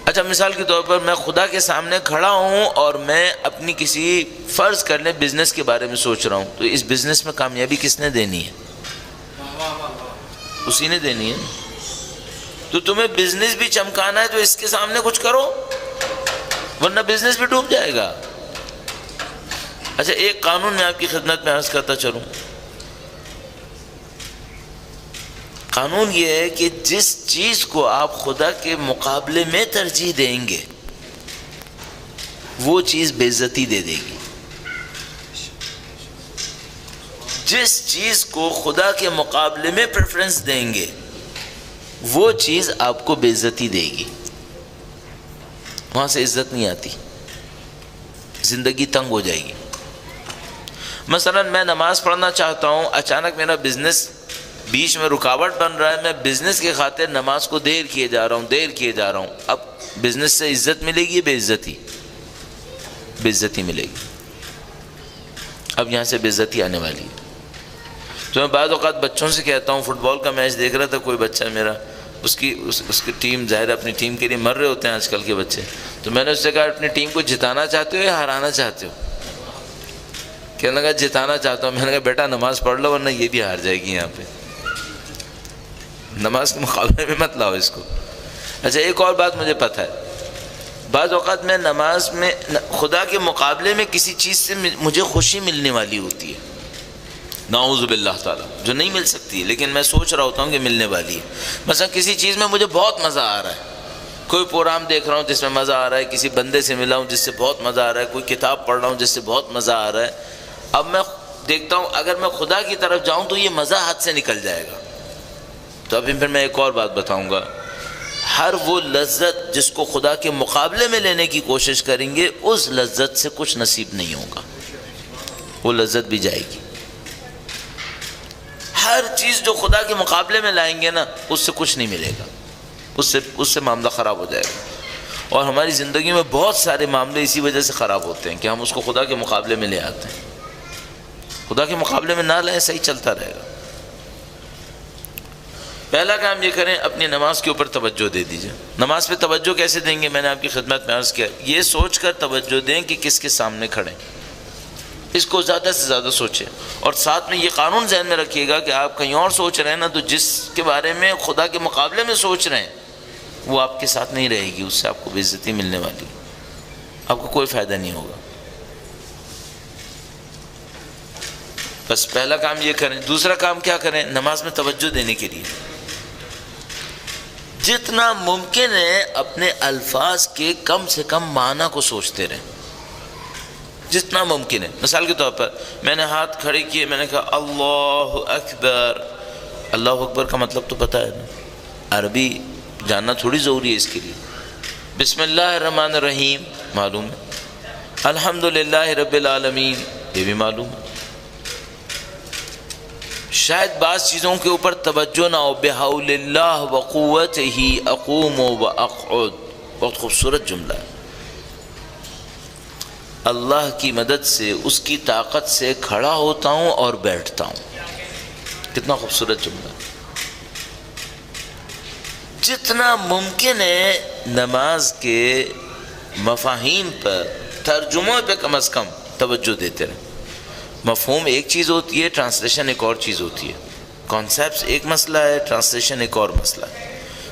اچھا مثال کے طور پر میں خدا کے سامنے کھڑا ہوں اور میں اپنی کسی فرض کر لیں بزنس کے بارے میں سوچ رہا ہوں، تو اس بزنس میں کامیابی کس نے دینی ہے؟ اسی نے دینی ہے۔ تو تمہیں بزنس بھی چمکانا ہے تو اس کے سامنے کچھ کرو، ورنہ بزنس بھی ڈوب جائے گا۔ اچھا ایک قانون میں آپ کی خدمت میں عرض کرتا چلوں، قانون یہ ہے کہ جس چیز کو آپ خدا کے مقابلے میں ترجیح دیں گے وہ چیز بے عزتی دے دے گی، جس چیز کو خدا کے مقابلے میں پریفرنس دیں گے وہ چیز آپ کو بے عزتی دے گی، وہاں سے عزت نہیں آتی، زندگی تنگ ہو جائے گی۔ مثلا میں نماز پڑھنا چاہتا ہوں، اچانک میرا بزنس بیچ میں رکاوٹ بن رہا ہے، میں بزنس کی خاطر نماز کو دیر کیے جا رہا ہوں، اب بزنس سے عزت ملے گی، بے عزتی ملے گی، اب یہاں سے بے عزتی آنے والی ہے۔ تو میں بعض اوقات بچوں سے کہتا ہوں، فٹ بال کا میچ دیکھ رہا تھا کوئی بچہ میرا، اس کی ٹیم، ظاہر اپنی ٹیم کے لیے مر رہے ہوتے ہیں آج کل کے بچے، تو میں نے اس سے کہا اپنی ٹیم کو جتانا چاہتے ہو یا ہرانا چاہتے ہو؟ کہنے لگا جتانا چاہتا ہوں۔ میں نے کہا بیٹا نماز پڑھ لو ورنہ یہ بھی ہار جائے گی، یہاں پہ نماز کے مقابلے میں مت لاؤ اس کو۔ اچھا ایک اور بات مجھے پتہ ہے، بعض اوقات میں نماز میں خدا کے مقابلے میں کسی چیز سے مجھے خوشی ملنے والی ہوتی ہے، نعوذ باللہ تعالیٰ، جو نہیں مل سکتی لیکن میں سوچ رہا ہوتا ہوں کہ ملنے والی ہے۔ مثلا کسی چیز میں مجھے بہت مزہ آ رہا ہے، کوئی پروگرام دیکھ رہا ہوں جس میں مزہ آ رہا ہے، کسی بندے سے ملا ہوں جس سے بہت مزہ آ رہا ہے، کوئی کتاب پڑھ رہا ہوں جس سے بہت مزہ آ رہا ہے، اب میں دیکھتا ہوں اگر میں خدا کی طرف جاؤں تو یہ مزہ ہاتھ سے نکل جائے گا۔ تو ابھی پھر میں ایک اور بات بتاؤں گا، ہر وہ لذت جس کو خدا کے مقابلے میں لینے کی کوشش کریں گے اس لذت سے کچھ نصیب نہیں ہوگا، وہ لذت بھی جائے گی۔ ہر چیز جو خدا کے مقابلے میں لائیں گے نا اس سے کچھ نہیں ملے گا، اس سے معاملہ خراب ہو جائے گا۔ اور ہماری زندگی میں بہت سارے معاملے اسی وجہ سے خراب ہوتے ہیں کہ ہم اس کو خدا کے مقابلے میں لے آتے ہیں، خدا کے مقابلے میں نہ لائیں، صحیح چلتا رہے گا۔ پہلا کام یہ کریں اپنی نماز کے اوپر توجہ دے دیجئے۔ نماز پہ توجہ کیسے دیں گے؟ میں نے آپ کی خدمت میں عرض کیا، یہ سوچ کر توجہ دیں کہ کس کے سامنے کھڑے، اس کو زیادہ سے زیادہ سوچیں، اور ساتھ میں یہ قانون ذہن میں رکھیے گا کہ آپ کہیں اور سوچ رہے ہیں نا تو جس کے بارے میں خدا کے مقابلے میں سوچ رہے ہیں وہ آپ کے ساتھ نہیں رہے گی، اس سے آپ کو بے عزتی ملنے والی، آپ کو کوئی فائدہ نہیں ہوگا۔ بس پہلا کام یہ کریں۔ دوسرا کام کیا کریں؟ نماز میں توجہ دینے کے لیے جتنا ممکن ہے اپنے الفاظ کے کم سے کم معنی کو سوچتے رہیں، جتنا ممکن ہے۔ مثال کے طور پر میں نے ہاتھ کھڑے کیے، میں نے کہا اللہ اکبر۔ اللہ اکبر کا مطلب تو پتہ ہے نا، عربی جاننا تھوڑی ضروری ہے اس کے لیے۔ بسم اللہ الرحمن الرحیم معلوم ہے، الحمدللہ رب العالمین یہ بھی معلوم ہے۔ شاید بعض چیزوں کے اوپر توجہ نہ ہو، بحول اللہ وقوتہ اقوم واقعد، بہت خوبصورت جملہ ہے، اللہ کی مدد سے، اس کی طاقت سے کھڑا ہوتا ہوں اور بیٹھتا ہوں، کتنا خوبصورت جملہ۔ جتنا ممکن ہے نماز کے مفاہیم پر، ترجموں پہ کم از کم توجہ دیتے رہیں۔ مفہوم ایک چیز ہوتی ہے، ٹرانسلیشن ایک اور چیز ہوتی ہے. کانسیپٹس ایک مسئلہ ہے، ٹرانسلیشن ایک اور مسئلہ ہے.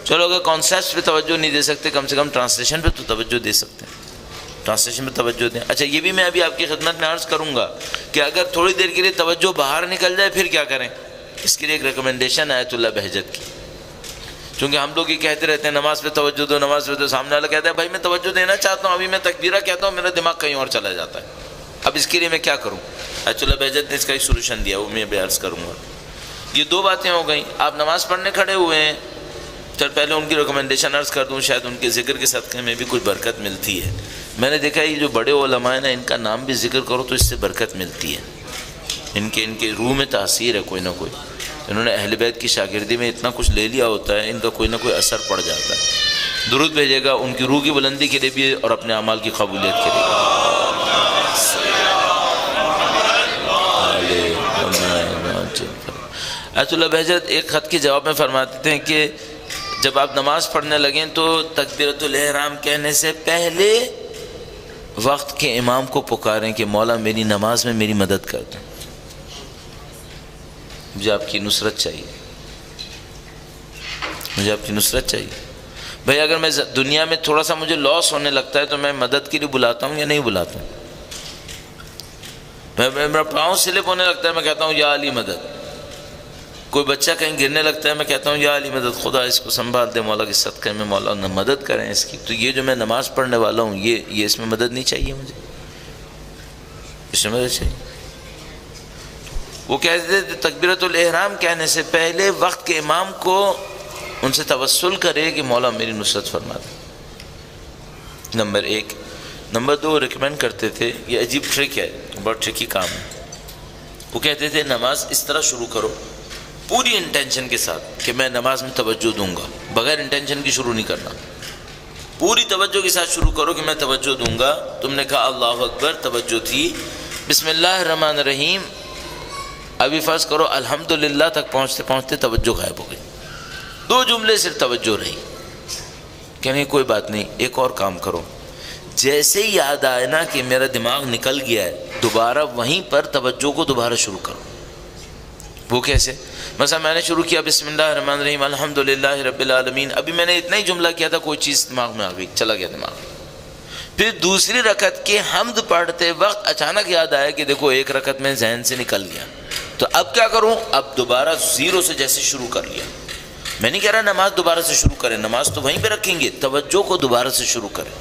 چلو اگر کانسیپٹس پہ توجہ نہیں دے سکتے، کم سے کم ٹرانسلیشن پہ تو توجہ دے سکتے ہیں. ٹرانسلیشن پہ توجہ دیں. اچھا یہ بھی میں ابھی آپ کی خدمت میں عرض کروں گا کہ اگر تھوڑی دیر کے لیے توجہ باہر نکل جائے پھر کیا کریں. اس کے لیے ایک ریکمنڈیشن آیت اللہ بہجت کی. چونکہ ہم لوگ یہ کہتے رہتے ہیں نماز پہ توجہ دو، نماز پہ تو سامنے والا کہتا ہے بھائی میں توجہ دینا چاہتا ہوں، ابھی میں تکبیرہ کہتا ہوں میرا دماغ کہیں اور چلا جاتا ہے. اب اس کے لیے میں کیا کروں؟ آیت اللہ بہجت نے اس کا ایک سولوشن دیا، وہ میں بھی عرض کروں گا. یہ دو باتیں ہو گئیں. آپ نماز پڑھنے کھڑے ہوئے ہیں، چل پہلے ان کی ریکمنڈیشن عرض کر دوں، شاید ان کے ذکر کے صدقے میں بھی کچھ برکت ملتی ہے. میں نے دیکھا یہ جو بڑے علماء ہیں نا، ان کا نام بھی ذکر کرو تو اس سے برکت ملتی ہے. ان کے روح میں تاثیر ہے کوئی نہ کوئی. انہوں نے اہل بیت کی شاگردی میں اتنا کچھ لے لیا ہوتا ہے، ان کا کوئی نہ کوئی اثر پڑ جاتا ہے. درود بھیجے گا ان کی روح کی بلندی کے لیے بھی اور اپنے اعمال کی قبولیت کے لیے. آیت اللہ بہجت ایک خط کے جواب میں فرماتے ہیں کہ جب آپ نماز پڑھنے لگیں تو تکبیرۃ الاحرام کہنے سے پہلے وقت کے امام کو پکاریں کہ مولا میری نماز میں میری مدد کر دیں، مجھے آپ کی نصرت چاہیے، مجھے آپ کی نصرت چاہیے. بھائی اگر میں دنیا میں تھوڑا سا مجھے لاس ہونے لگتا ہے تو میں مدد کے لیے بلاتا ہوں یا نہیں بلاتا ہوں؟ میرا پاؤں سلپ ہونے لگتا ہے میں کہتا ہوں یا علی مدد. کوئی بچہ کہیں گرنے لگتا ہے میں کہتا ہوں یا علی مدد، خدا اس کو سنبھال دے مولا کے صدقے میں، مولا نہ مدد کریں اس کی. تو یہ جو میں نماز پڑھنے والا ہوں یہ اس میں مدد نہیں چاہیے مجھے، اس میں مدد چاہیے. وہ کہتے تھے تکبیرۃ الاحرام کہنے سے پہلے وقت کے امام کو ان سے توسل کرے کہ مولا میری نصرت فرما دے. نمبر ایک. نمبر دو ریکمینڈ کرتے تھے، یہ عجیب ٹرک ہے، بہت ٹرکی کام ہے. وہ کہتے تھے نماز اس طرح شروع کرو پوری انٹینشن کے ساتھ کہ میں نماز میں توجہ دوں گا، بغیر انٹینشن کی شروع نہیں کرنا. پوری توجہ کے ساتھ شروع کرو کہ میں توجہ دوں گا. تم نے کہا اللہ اکبر، توجہ تھی، بسم اللہ الرحمن الرحیم، ابھی فرض کرو الحمدللہ تک پہنچتے پہنچتے توجہ غائب ہو گئی. 2 جملے صرف توجہ رہی. کہ نہیں کوئی بات نہیں، ایک اور کام کرو. جیسے ہی یاد آئے نا کہ میرا دماغ نکل گیا ہے، دوبارہ وہیں پر توجہ کو دوبارہ شروع کرو. وہ کیسے؟ مثلا میں نے شروع کیا بسم اللہ الرحمن الرحیم الحمدللہ رب العالمین، ابھی میں نے اتنا ہی جملہ کیا تھا، کوئی چیز دماغ میں آ گئی، چلا گیا دماغ. پھر دوسری رکعت کے حمد پڑھتے وقت اچانک یاد آیا کہ دیکھو ایک رکعت میں ذہن سے نکل گیا، تو اب کیا کروں؟ اب دوبارہ زیرو سے جیسے شروع کر لیا. میں نہیں کہہ رہا نماز دوبارہ سے شروع کریں، نماز تو وہیں پہ رکھیں گے، توجہ کو دوبارہ سے شروع کریں.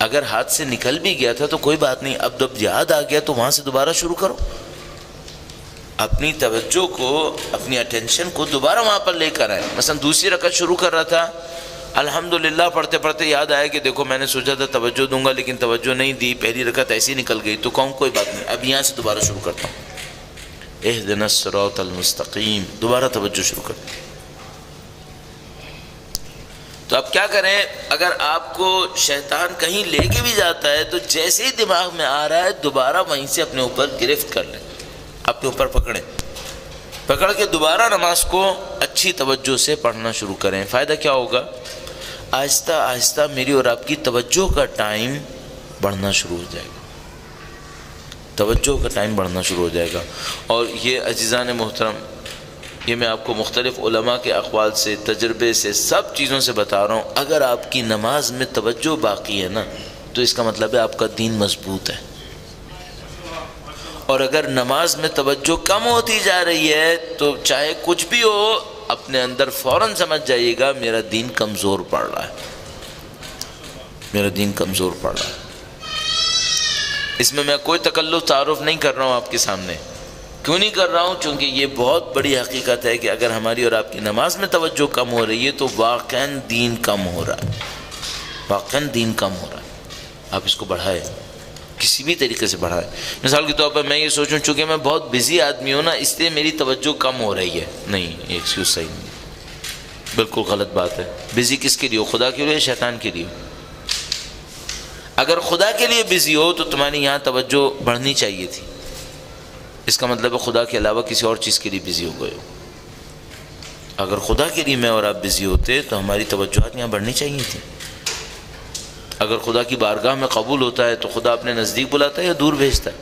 اگر ہاتھ سے نکل بھی گیا تھا تو کوئی بات نہیں، اب جب یاد آ گیا تو وہاں سے دوبارہ شروع کرو. اپنی توجہ کو، اپنی اٹینشن کو دوبارہ وہاں پر لے کر آئے. مثلا دوسری رکعت شروع کر رہا تھا، الحمدللہ پڑھتے پڑھتے یاد آیا کہ دیکھو میں نے سوچا تھا توجہ دوں گا لیکن توجہ نہیں دی، پہلی رکعت ایسی نکل گئی، تو کہوں کوئی بات نہیں، اب یہاں سے دوبارہ شروع کرتا ہوں، اہدنا الصراط المستقیم، دوبارہ توجہ شروع کرتا ہوں. تو اب کیا کریں؟ اگر آپ کو شیطان کہیں لے کے بھی جاتا ہے تو جیسے ہی دماغ میں آ رہا ہے دوبارہ وہیں سے اپنے اوپر گرفت کر لیں، اپنے اوپر پکڑیں، پکڑ کے دوبارہ نماز کو اچھی توجہ سے پڑھنا شروع کریں. فائدہ کیا ہوگا؟ آہستہ آہستہ میری اور آپ کی توجہ کا ٹائم بڑھنا شروع ہو جائے گا، توجہ کا ٹائم بڑھنا شروع ہو جائے گا. اور یہ عزیزان محترم، یہ میں آپ کو مختلف علماء کے اقوال سے، تجربے سے، سب چیزوں سے بتا رہا ہوں. اگر آپ کی نماز میں توجہ باقی ہے نا تو اس کا مطلب ہے آپ کا دین مضبوط ہے. اور اگر نماز میں توجہ کم ہوتی جا رہی ہے تو چاہے کچھ بھی ہو اپنے اندر فوراً سمجھ جائیے گا میرا دین کمزور پڑ رہا ہے، میرا دین کمزور پڑ رہا ہے. اس میں کوئی تکلف تعارف نہیں کر رہا ہوں آپ کے سامنے. کیوں نہیں کر رہا ہوں؟ چونکہ یہ بہت بڑی حقیقت ہے کہ اگر ہماری اور آپ کی نماز میں توجہ کم ہو رہی ہے تو واقعاً دین کم ہو رہا ہے، واقعاً دین کم ہو رہا ہے. آپ اس کو بڑھائیں، کسی بھی طریقے سے بڑھائیں. مثال کے طور پر میں یہ سوچوں چونکہ میں بہت بزی آدمی ہوں نا اس لیے میری توجہ کم ہو رہی ہے، نہیں، یہ ایکسکیوز صحیح نہیں، بالکل غلط بات ہے. بزی کس کے لیے ہو؟ خدا کے لیے، شیطان کے لیے؟ اگر خدا کے لیے بزی ہو تو تمہاری یہاں توجہ بڑھنی چاہیے تھی. اس کا مطلب ہے خدا کے علاوہ کسی اور چیز کے لیے بزی ہو گئے ہو. اگر خدا کے لیے میں اور آپ بزی ہوتے تو ہماری توجہات یہاں بڑھنی چاہیے تھی. اگر خدا کی بارگاہ میں قبول ہوتا ہے تو خدا اپنے نزدیک بلاتا ہے یا دور بھیجتا ہے؟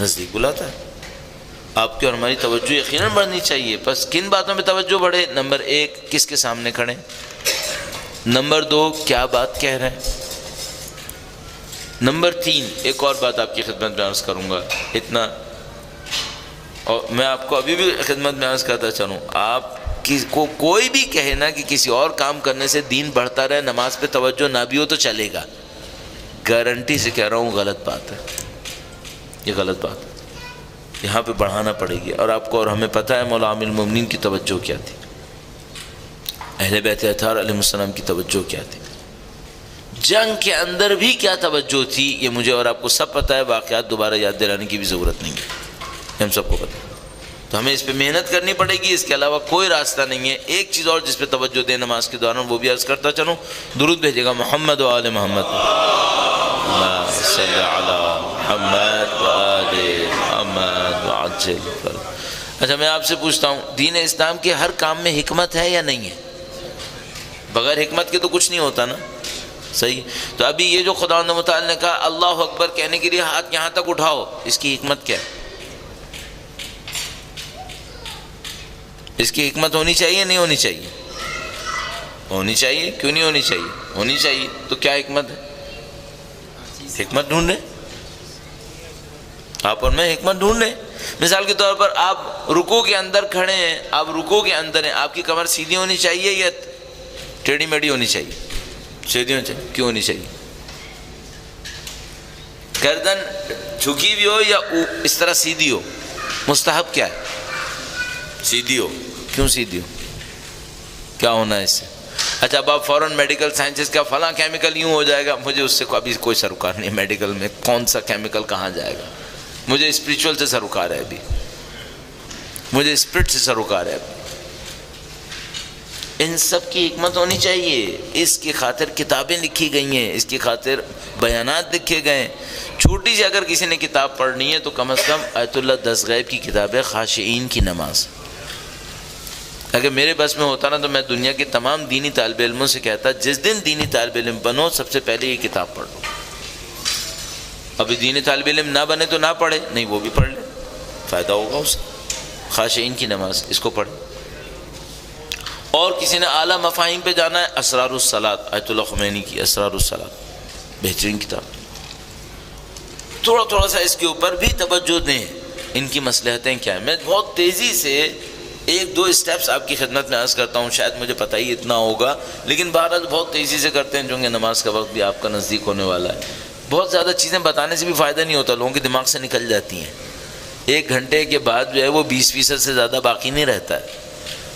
نزدیک بلاتا ہے. آپ کی اور ہماری توجہ یقیناً بڑھنی چاہیے. بس کن باتوں میں توجہ بڑھے؟ نمبر 1 کس کے سامنے کھڑے، نمبر 2 کیا بات کہہ رہے ہیں، نمبر 3 ایک اور بات آپ کی خدمت میں عرض کروں گا اتنا، اور میں آپ کو ابھی بھی خدمت میں عرض کرتا چلوں، آپ کو کوئی بھی کہے نا کہ کسی اور کام کرنے سے دین بڑھتا رہے، نماز پہ توجہ نہ بھی ہو تو چلے گا، گارنٹی سے کہہ رہا ہوں غلط بات ہے، یہ غلط بات ہے. یہاں پہ بڑھانا پڑے گی. اور آپ کو اور ہمیں پتہ ہے مولا عامل المومنین کی توجہ کیا تھی، اہل بیت اطہار علیہ السلام کی توجہ کیا تھی، جنگ کے اندر بھی کیا توجہ تھی، یہ مجھے اور آپ کو سب پتہ ہے. واقعات دوبارہ یاد دلانے کی بھی ضرورت نہیں ہے، ہم سب کو پتہ ہے. تو ہمیں اس پہ محنت کرنی پڑے گی، اس کے علاوہ کوئی راستہ نہیں ہے. ایک چیز اور جس پہ توجہ دیں نماز کے دوران، وہ بھی عرض کرتا چلوں، درود بھیجے گا محمد و آل محمد، صلی علی محمد و آل محمد وعجل. اچھا میں آپ سے پوچھتا ہوں، دین اسلام کے ہر کام میں حکمت ہے یا نہیں ہے؟ بغیر حکمت کے تو کچھ نہیں ہوتا نا، صحیح. تو ابھی یہ جو خداوند متعال نے کہا اللہ اکبر کہنے کے لیے ہاتھ یہاں تک اٹھاؤ، اس کی حکمت کیا ہے؟ اس کی حکمت ہونی چاہیے نہیں ہونی چاہیے؟ ہونی چاہیے. کیوں نہیں ہونی چاہیے؟ ہونی چاہیے. تو کیا حکمت ہے؟ حکمت ڈھونڈیں آپ اور میں، حکمت ڈھونڈیں. مثال کے طور پر آپ رکوع کے اندر کھڑے ہیں، آپ رکوع کے اندر ہیں، آپ کی کمر سیدھی ہونی چاہیے یا ٹیڑھی میڑھی ہونی چاہیے؟ سیدھی ہونی چاہیے. کیوں ہونی چاہیے؟ گردن جھکی ہوئی ہو یا اس طرح سیدھی ہو؟ مستحب کیا ہے؟ سیدھی ہو. کیوں سیدھی ہو؟ کیا ہونا ہے اس سے؟ اچھا اب آپ فوراً میڈیکل سائنسز کا فلاں کیمیکل یوں ہو جائے گا، مجھے اس سے ابھی کوئی سروکار نہیں ہے. میڈیکل میں کون سا کیمیکل کہاں جائے گا؟ مجھے اسپریچول سے سروکار ہے، ابھی مجھے اسپرٹ سے سروکار ہے. ابھی ان سب کی حکمت ہونی چاہیے. اس کی خاطر کتابیں لکھی گئی ہیں، اس کی خاطر بیانات لکھے گئے. چھوٹی سی اگر کسی نے کتاب پڑھنی ہے تو کم از کم آیت اللہ 10 غیب کی کتاب ہے، خاشعین کی نماز. اگر میرے بس میں ہوتا نا تو میں دنیا کے تمام دینی طالب علموں سے کہتا جس دن دینی طالب علم بنو سب سے پہلے یہ کتاب پڑھ لو. ابھی دینی طالب علم نہ بنے تو نہ پڑھے، نہیں وہ بھی پڑھ لے، فائدہ ہوگا اسے. خاشعین کی نماز اس کو پڑھے. اور کسی نے اعلیٰ مفاہیم پہ جانا ہے، اسرار الصلاۃ آیت اللہ خمینی کی اسرار الصلاۃ، بہترین کتاب. تھوڑا سا اس کے اوپر بھی توجہ دیں، ان کی مصلحتیں کیا ہیں. میں بہت تیزی سے 1-2 اسٹیپس آپ کی خدمت میں عرض کرتا ہوں، شاید مجھے پتہ ہی اتنا ہوگا لیکن بہرحال بہت تیزی سے کرتے ہیں چونکہ نماز کا وقت بھی آپ کا نزدیک ہونے والا ہے. بہت زیادہ چیزیں بتانے سے بھی فائدہ نہیں ہوتا، لوگوں کے دماغ سے نکل جاتی ہیں. 1 گھنٹے کے بعد جو ہے وہ 20% سے زیادہ باقی نہیں رہتا ہے.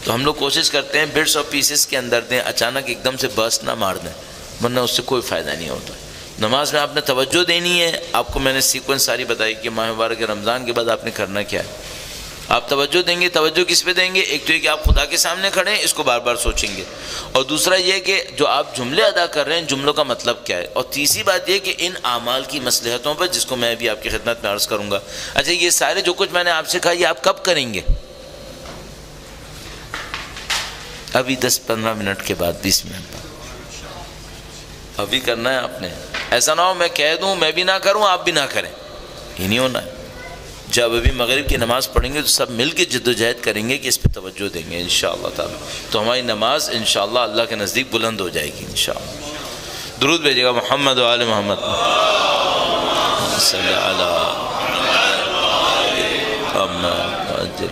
تو ہم لوگ کوشش کرتے ہیں بٹس اور پیسز کے اندر دیں، اچانک ایک دم سے برسٹ نہ مار دیں، ورنہ اس سے کوئی فائدہ نہیں ہوتا. نماز میں آپ نے توجہ دینی ہے. آپ کو میں نے سیکوینس ساری بتائی کہ ماہ مبارک رمضان کے بعد آپ نے کرنا کیا ہے. آپ توجہ دیں گے. توجہ کس پہ دیں گے؟ ایک تو یہ کہ آپ خدا کے سامنے کھڑے ہیں، اس کو بار بار سوچیں گے، اور دوسرا یہ کہ جو آپ جملے ادا کر رہے ہیں جملوں کا مطلب کیا ہے، اور تیسری بات یہ کہ ان اعمال کی مصلحتوں پر، جس کو میں بھی آپ کی خدمت میں عرض کروں گا. اچھا یہ سارے جو کچھ میں نے آپ سے کہا یہ آپ کب کریں گے؟ ابھی 10-15 منٹ کے بعد، 20 منٹ بعد ابھی کرنا ہے آپ نے. ایسا نہ ہو میں کہہ دوں میں بھی نہ کروں آپ بھی نہ کریں، یہ نہیں ہونا ہے. جب ابھی مغرب کی نماز پڑھیں گے تو سب مل کے جد و جہد کریں گے کہ اس پہ توجہ دیں گے انشاءاللہ تعالی، تو ہماری نماز انشاءاللہ اللہ کے نزدیک بلند ہو جائے گی انشاءاللہ. درود بھیجیے گا محمد و آل محمد، صلی علی محمد.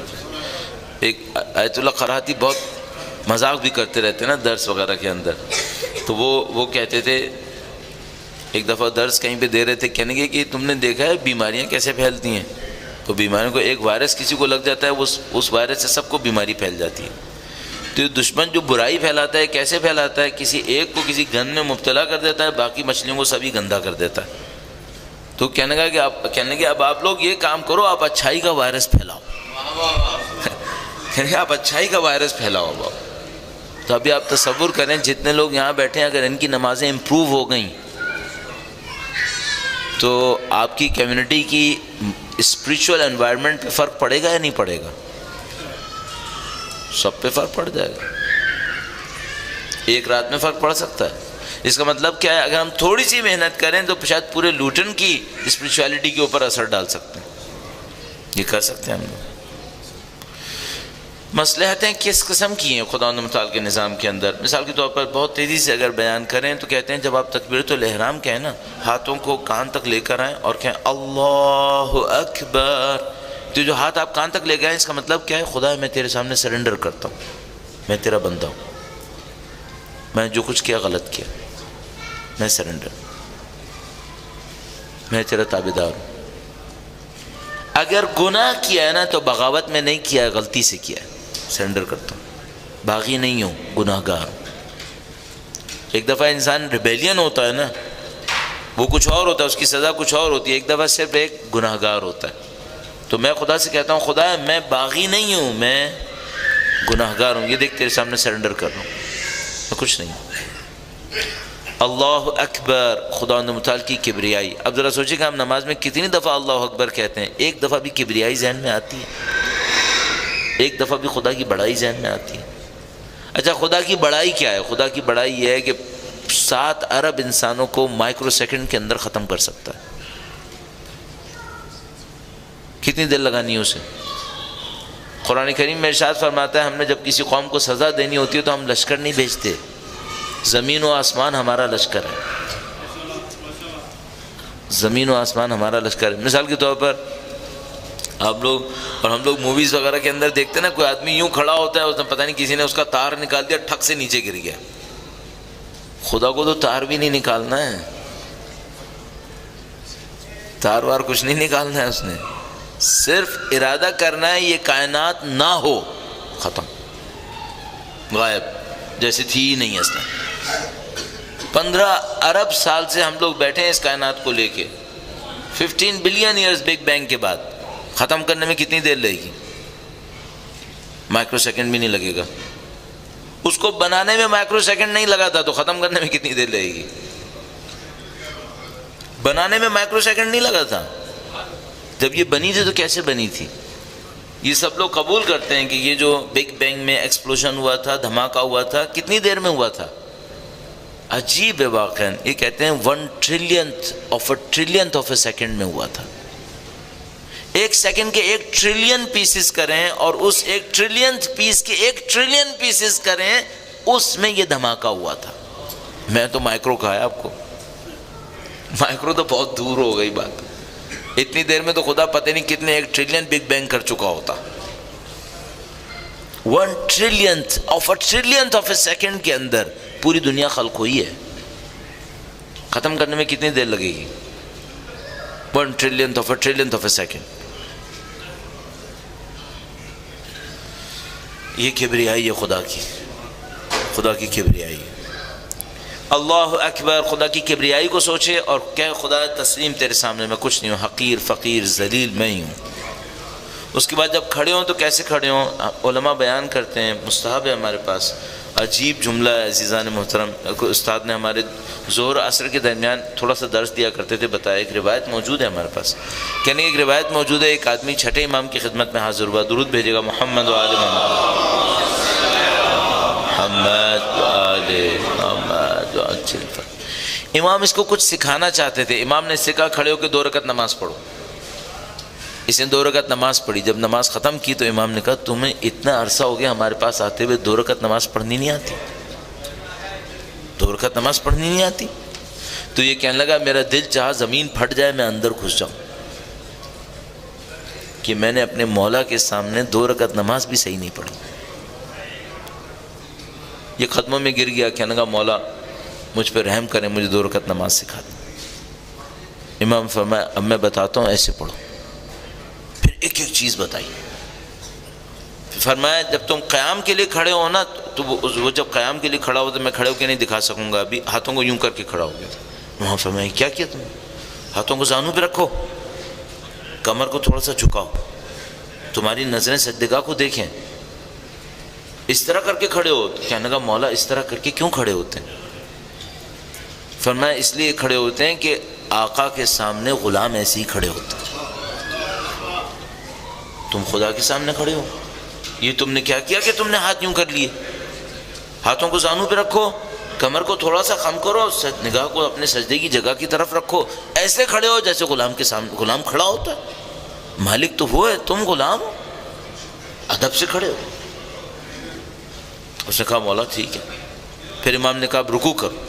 ایک آیت اللہ قراتی بہت مذاق بھی کرتے رہتے ہیں نا درس وغیرہ کے اندر. تو وہ کہتے تھے، ایک دفعہ درس کہیں پہ دے رہے تھے، کہنے گے کہ تم نے دیکھا ہے بیماریاں کیسے پھیلتی ہیں؟ تو بیماریوں کو ایک وائرس کسی کو لگ جاتا ہے، اس وائرس سے سب کو بیماری پھیل جاتی ہے. تو یہ دشمن جو برائی پھیلاتا ہے کیسے پھیلاتا ہے؟ کسی ایک کو کسی گند میں مبتلا کر دیتا ہے، باقی مچھلیوں کو سبھی گندا کر دیتا ہے. تو کہنے لگا اب آپ لوگ یہ کام کرو، آپ اچھائی کا وائرس پھیلاؤ. کہنے گا آپ اچھائی کا وائرس پھیلاؤ. تو ابھی آپ تصور کریں جتنے لوگ یہاں بیٹھے ہیں، اگر ان کی نمازیں امپروو ہو گئیں تو آپ کی کمیونٹی کی اسپریچول انوائرمنٹ پہ فرق پڑے گا یا نہیں پڑے گا؟ سب پہ فرق پڑ جائے گا. ایک رات میں فرق پڑ سکتا ہے. اس کا مطلب کیا ہے؟ اگر ہم تھوڑی سی محنت کریں تو شاید پورے لوٹن کی اسپریچولیٹی کے اوپر اثر ڈال سکتے ہیں. یہ کر سکتے ہیں ہم لوگ؟ مصلحتیں کس قسم کی ہیں خداوند متعال کے نظام کے اندر؟ مثال کے طور پر بہت تیزی سے اگر بیان کریں تو کہتے ہیں جب آپ تکبیرۃ الاحرام کہیں نا، ہاتھوں کو کان تک لے کر آئیں اور کہیں اللہ اکبر، تو جو ہاتھ آپ کان تک لے گئے اس کا مطلب کیا ہے؟ خدا میں تیرے سامنے سرنڈر کرتا ہوں، میں تیرا بندہ ہوں، میں جو کچھ کیا غلط کیا، میں سرنڈر، میں تیرا تابعدار ہوں۔ اگر گناہ کیا ہے نا تو بغاوت میں نہیں کیا ہے، غلطی سے کیا ہے، سرنڈر کرتا ہوں، باغی نہیں ہوں، گناہ گار ہوں۔ ایک دفعہ انسان ریبیلین ہوتا ہے نا، وہ کچھ اور ہوتا ہے، اس کی سزا کچھ اور ہوتی ہے، ایک دفعہ صرف ایک گناہ گار ہوتا ہے۔ تو میں خدا سے کہتا ہوں خدا میں باغی نہیں ہوں، میں گناہ گار ہوں، یہ دیکھ تیرے سامنے سرنڈر کر رہا ہوں، میں کچھ نہیں ہوں۔ اللہ اکبر خداوند متعال کی کبریائی۔ اب ذرا سوچیں کہ ہم نماز میں کتنی دفعہ اللہ اکبر کہتے ہیں، ایک دفعہ بھی کبریائی ذہن میں آتی ہے؟ ایک دفعہ بھی خدا کی بڑائی ذہن میں آتی ہے؟ اچھا خدا کی بڑائی کیا ہے؟ خدا کی بڑائی یہ ہے کہ 7 ارب انسانوں کو مائکرو سیکنڈ کے اندر ختم کر سکتا ہے۔ کتنی دیر لگانی ہے اسے؟ قرآن کریم میں ارشاد فرماتا ہے ہم نے جب کسی قوم کو سزا دینی ہوتی ہے تو ہم لشکر نہیں بھیجتے، زمین و آسمان ہمارا لشکر ہے، زمین و آسمان ہمارا لشکر ہے۔ مثال کے طور پر آپ لوگ اور ہم لوگ موویز وغیرہ کے اندر دیکھتے ہیں نا، کوئی آدمی یوں کھڑا ہوتا ہے، اس نے پتہ نہیں کسی نے اس کا تار نکال دیا، ٹھک سے نیچے گر گیا۔ خدا کو تو تار بھی نہیں نکالنا ہے، تار وار کچھ نہیں نکالنا ہے، اس نے صرف ارادہ کرنا ہے یہ کائنات نہ ہو، ختم، غائب، جیسے تھی ہی نہیں اصلا۔ 15 ارب سال سے ہم لوگ بیٹھے ہیں اس کائنات کو لے کے، 15 بلین ایئرز بگ بینگ کے بعد، ختم کرنے میں کتنی دیر لگے گی؟ مائکرو سیکنڈ بھی نہیں لگے گا۔ اس کو بنانے میں مائکرو سیکنڈ نہیں لگا تھا تو ختم کرنے میں کتنی دیر لگے گی؟ بنانے میں مائکرو سیکنڈ نہیں لگا تھا، جب یہ بنی تھی تو کیسے بنی تھی؟ یہ سب لوگ قبول کرتے ہیں کہ یہ جو بگ بینگ میں ایکسپلوژن ہوا تھا، دھماکہ ہوا تھا، کتنی دیر میں ہوا تھا؟ عجیب ہے واقعاً، یہ کہتے ہیں 1/1000 آف اے سیکنڈ میں ہوا تھا۔ 1 سیکنڈ کے 1 ٹریلین پیسز کریں اور اس 1 ٹریلین پیس کے 1 ٹریلین پیسز کریں، اس میں یہ دھماکہ ہوا تھا۔ میں تو مائکرو کہا ہے آپ کو، مائکرو تو بہت دور ہو گئی بات، اتنی دیر میں تو خدا پتہ نہیں کتنے 1 ٹریلین بگ بینگ کر چکا ہوتا۔ 1/1000 آف اے سیکنڈ کے اندر پوری دنیا خلق ہوئی ہے، ختم کرنے میں کتنی دیر لگے گی؟ 1/1000 آف اے سیکنڈ۔ یہ کبریائی ہے خدا کی، خدا کی کبریائی ہے۔ اللہ اکبر، خدا کی کبریائی کو سوچے اور کہ خدا تسلیم تیرے سامنے میں کچھ نہیں ہوں، حقیر فقیر ذلیل میں ہی ہوں۔ اس کے بعد جب کھڑے ہوں تو کیسے کھڑے ہوں؟ علماء بیان کرتے ہیں، مستحب ہے ہمارے پاس، عجیب جملہ ہے عزیزان محترم، استاد نے ہمارے ظہر عصر کے درمیان تھوڑا سا درس دیا کرتے تھے، بتایا ایک روایت موجود ہے ہمارے پاس، کہنے ایک روایت موجود ہے، ایک آدمی چھٹے امام کی خدمت میں حاضر ہوا، درود بھیجے گا محمد و آل محمد، محمد و آل محمد و آل۔ امام اس کو کچھ سکھانا چاہتے تھے، امام نے اس سے کہا کھڑے ہو کے 2 رکعت نماز پڑھو۔ اس نے 2 رکعت نماز پڑھی، جب نماز ختم کی تو امام نے کہا تمہیں اتنا عرصہ ہو گیا ہمارے پاس آتے ہوئے 2 رکعت نماز پڑھنی نہیں آتی، 2 رکعت نماز پڑھنی نہیں آتی؟ تو یہ کہنے لگا میرا دل چاہا زمین پھٹ جائے میں اندر گھس جاؤں کہ میں نے اپنے مولا کے سامنے 2 رکعت نماز بھی صحیح نہیں پڑھی۔ یہ قدموں میں گر گیا، کہنے لگا مولا مجھ پہ رحم کریں، مجھے 2 رکعت نماز سکھا دیں۔ امام فرمایا اب میں بتاتا ہوں، ایسے پڑھو۔ پھر ایک ایک چیز بتائی، فرمایا جب تم قیام کے لیے کھڑے ہو نا تو وہ جب قیام کے لیے کھڑا ہو تو میں کھڑے ہو کے نہیں دکھا سکوں گا، ابھی ہاتھوں کو یوں کر کے کھڑا ہو گیا تھا۔ وہاں فرمایا کیا کیا تم؟ ہاتھوں کو زانوں پہ رکھو، کمر کو تھوڑا سا جھکاؤ، تمہاری نظریں سجدگاہ کو دیکھیں، اس طرح کر کے کھڑے ہو۔ کہنے لگا مولا اس طرح کر کے کیوں کھڑے ہوتے ہیں؟ فرمایا اس لیے کھڑے ہوتے ہیں کہ آقا کے سامنے غلام ایسے ہی کھڑے ہوتے ہیں، تم خدا کے سامنے کھڑے ہو، یہ تم نے کیا کیا کہ تم نے ہاتھ یوں کر لیے؟ ہاتھوں کو زانوں پہ رکھو، کمر کو تھوڑا سا خم کرو، نگاہ کو اپنے سجدے کی جگہ کی طرف رکھو، ایسے کھڑے ہو جیسے غلام کے سامنے غلام کھڑا ہوتا ہے۔ مالک تو وہ ہے، تم غلام ہو، ادب سے کھڑے ہو۔ اس نے کہا مولا ٹھیک ہے۔ پھر امام نے کہا اب رکوع کرو۔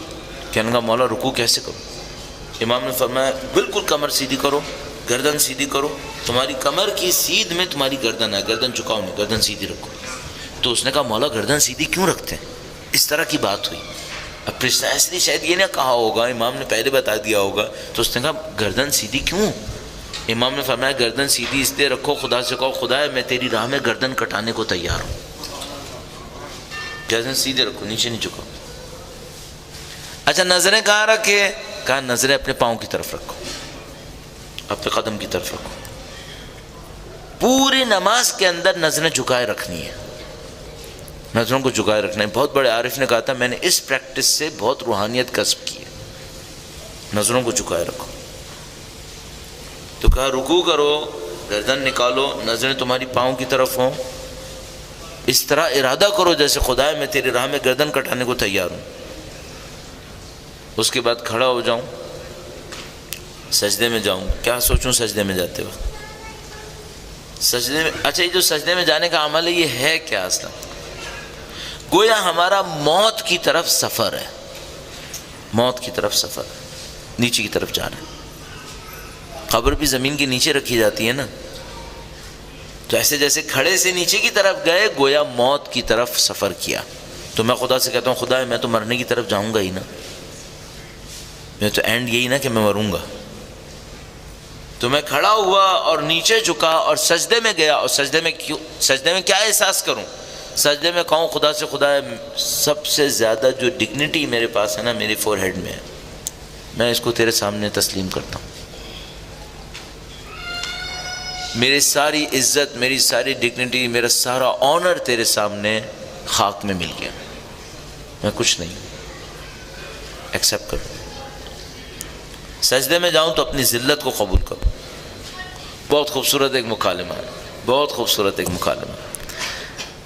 کہنے لگا مولا رکوع کیسے کرو؟ امام نے فرمایا بالکل کمر سیدھی کرو، گردن سیدھی کرو، تمہاری کمر کی سیدھ میں تمہاری گردن ہے، گردن چکاؤ نہیں، گردن سیدھی رکھو۔ تو اس نے کہا مولا گردن سیدھی کیوں رکھتے ہیں؟ اس طرح کی بات ہوئی۔ اب پریسائسلی شاید یہ نہ کہا ہوگا، امام نے پہلے بتا دیا ہوگا، تو اس نے کہا گردن سیدھی کیوں؟ امام نے فرمایا گردن سیدھی اس لیے رکھو، خدا سے کہو خدا ہے میں تیری راہ میں گردن کٹانے کو تیار ہوں۔ گردن سیدھے رکھو، نیچے نہیں جھکاؤ۔ اچھا نظریں کہاں رکھے؟ کہا نظریں اپنے پاؤں کی طرف رکھو، اپنے قدم کی طرف رکھو۔ پوری نماز کے اندر نظریں جھکائے رکھنی ہے، نظروں کو جھکائے رکھنا ہے۔ بہت بڑے عارف نے کہا تھا میں نے اس پریکٹس سے بہت روحانیت کسب کی ہے، نظروں کو جھکائے رکھو۔ تو کہا رکوع کرو، گردن نکالو، نظریں تمہاری پاؤں کی طرف ہوں، اس طرح ارادہ کرو جیسے خدا ہے میں تیری راہ میں گردن کٹانے کو تیار ہوں۔ اس کے بعد کھڑا ہو جاؤں، سجدے میں جاؤں۔ کیا سوچوں سجدے میں جاتے وقت؟ سجدے میں، اچھا یہ جو سجدے میں جانے کا عمل ہے یہ ہے کیا اصلا؟ گویا ہمارا موت کی طرف سفر ہے، موت کی طرف سفر ہے، نیچے کی طرف جا رہے ہیں۔ قبر بھی زمین کے نیچے رکھی جاتی ہے نا، تو ایسے جیسے کھڑے سے نیچے کی طرف گئے گویا موت کی طرف سفر کیا۔ تو میں خدا سے کہتا ہوں خدا میں تو مرنے کی طرف جاؤں گا ہی نا، میں تو اینڈ یہی نا کہ میں مروں گا۔ تو میں کھڑا ہوا اور نیچے جھکا اور سجدے میں گیا، اور سجدے میں کیا احساس کروں؟ سجدے میں کہوں خدا سے خدا ہے سب سے زیادہ جو ڈگنیٹی میرے پاس ہے نا میری فور ہیڈ میں ہے، میں اس کو تیرے سامنے تسلیم کرتا ہوں۔ میری ساری عزت، میری ساری ڈگنیٹی، میرا سارا آنر تیرے سامنے خاک میں مل گیا، میں کچھ نہیں، ایکسیپٹ کروں۔ سجدے میں جاؤں تو اپنی ذلت کو قبول کروں۔ بہت خوبصورت ایک مکالمہ ہے، بہت خوبصورت ایک مکالمہ۔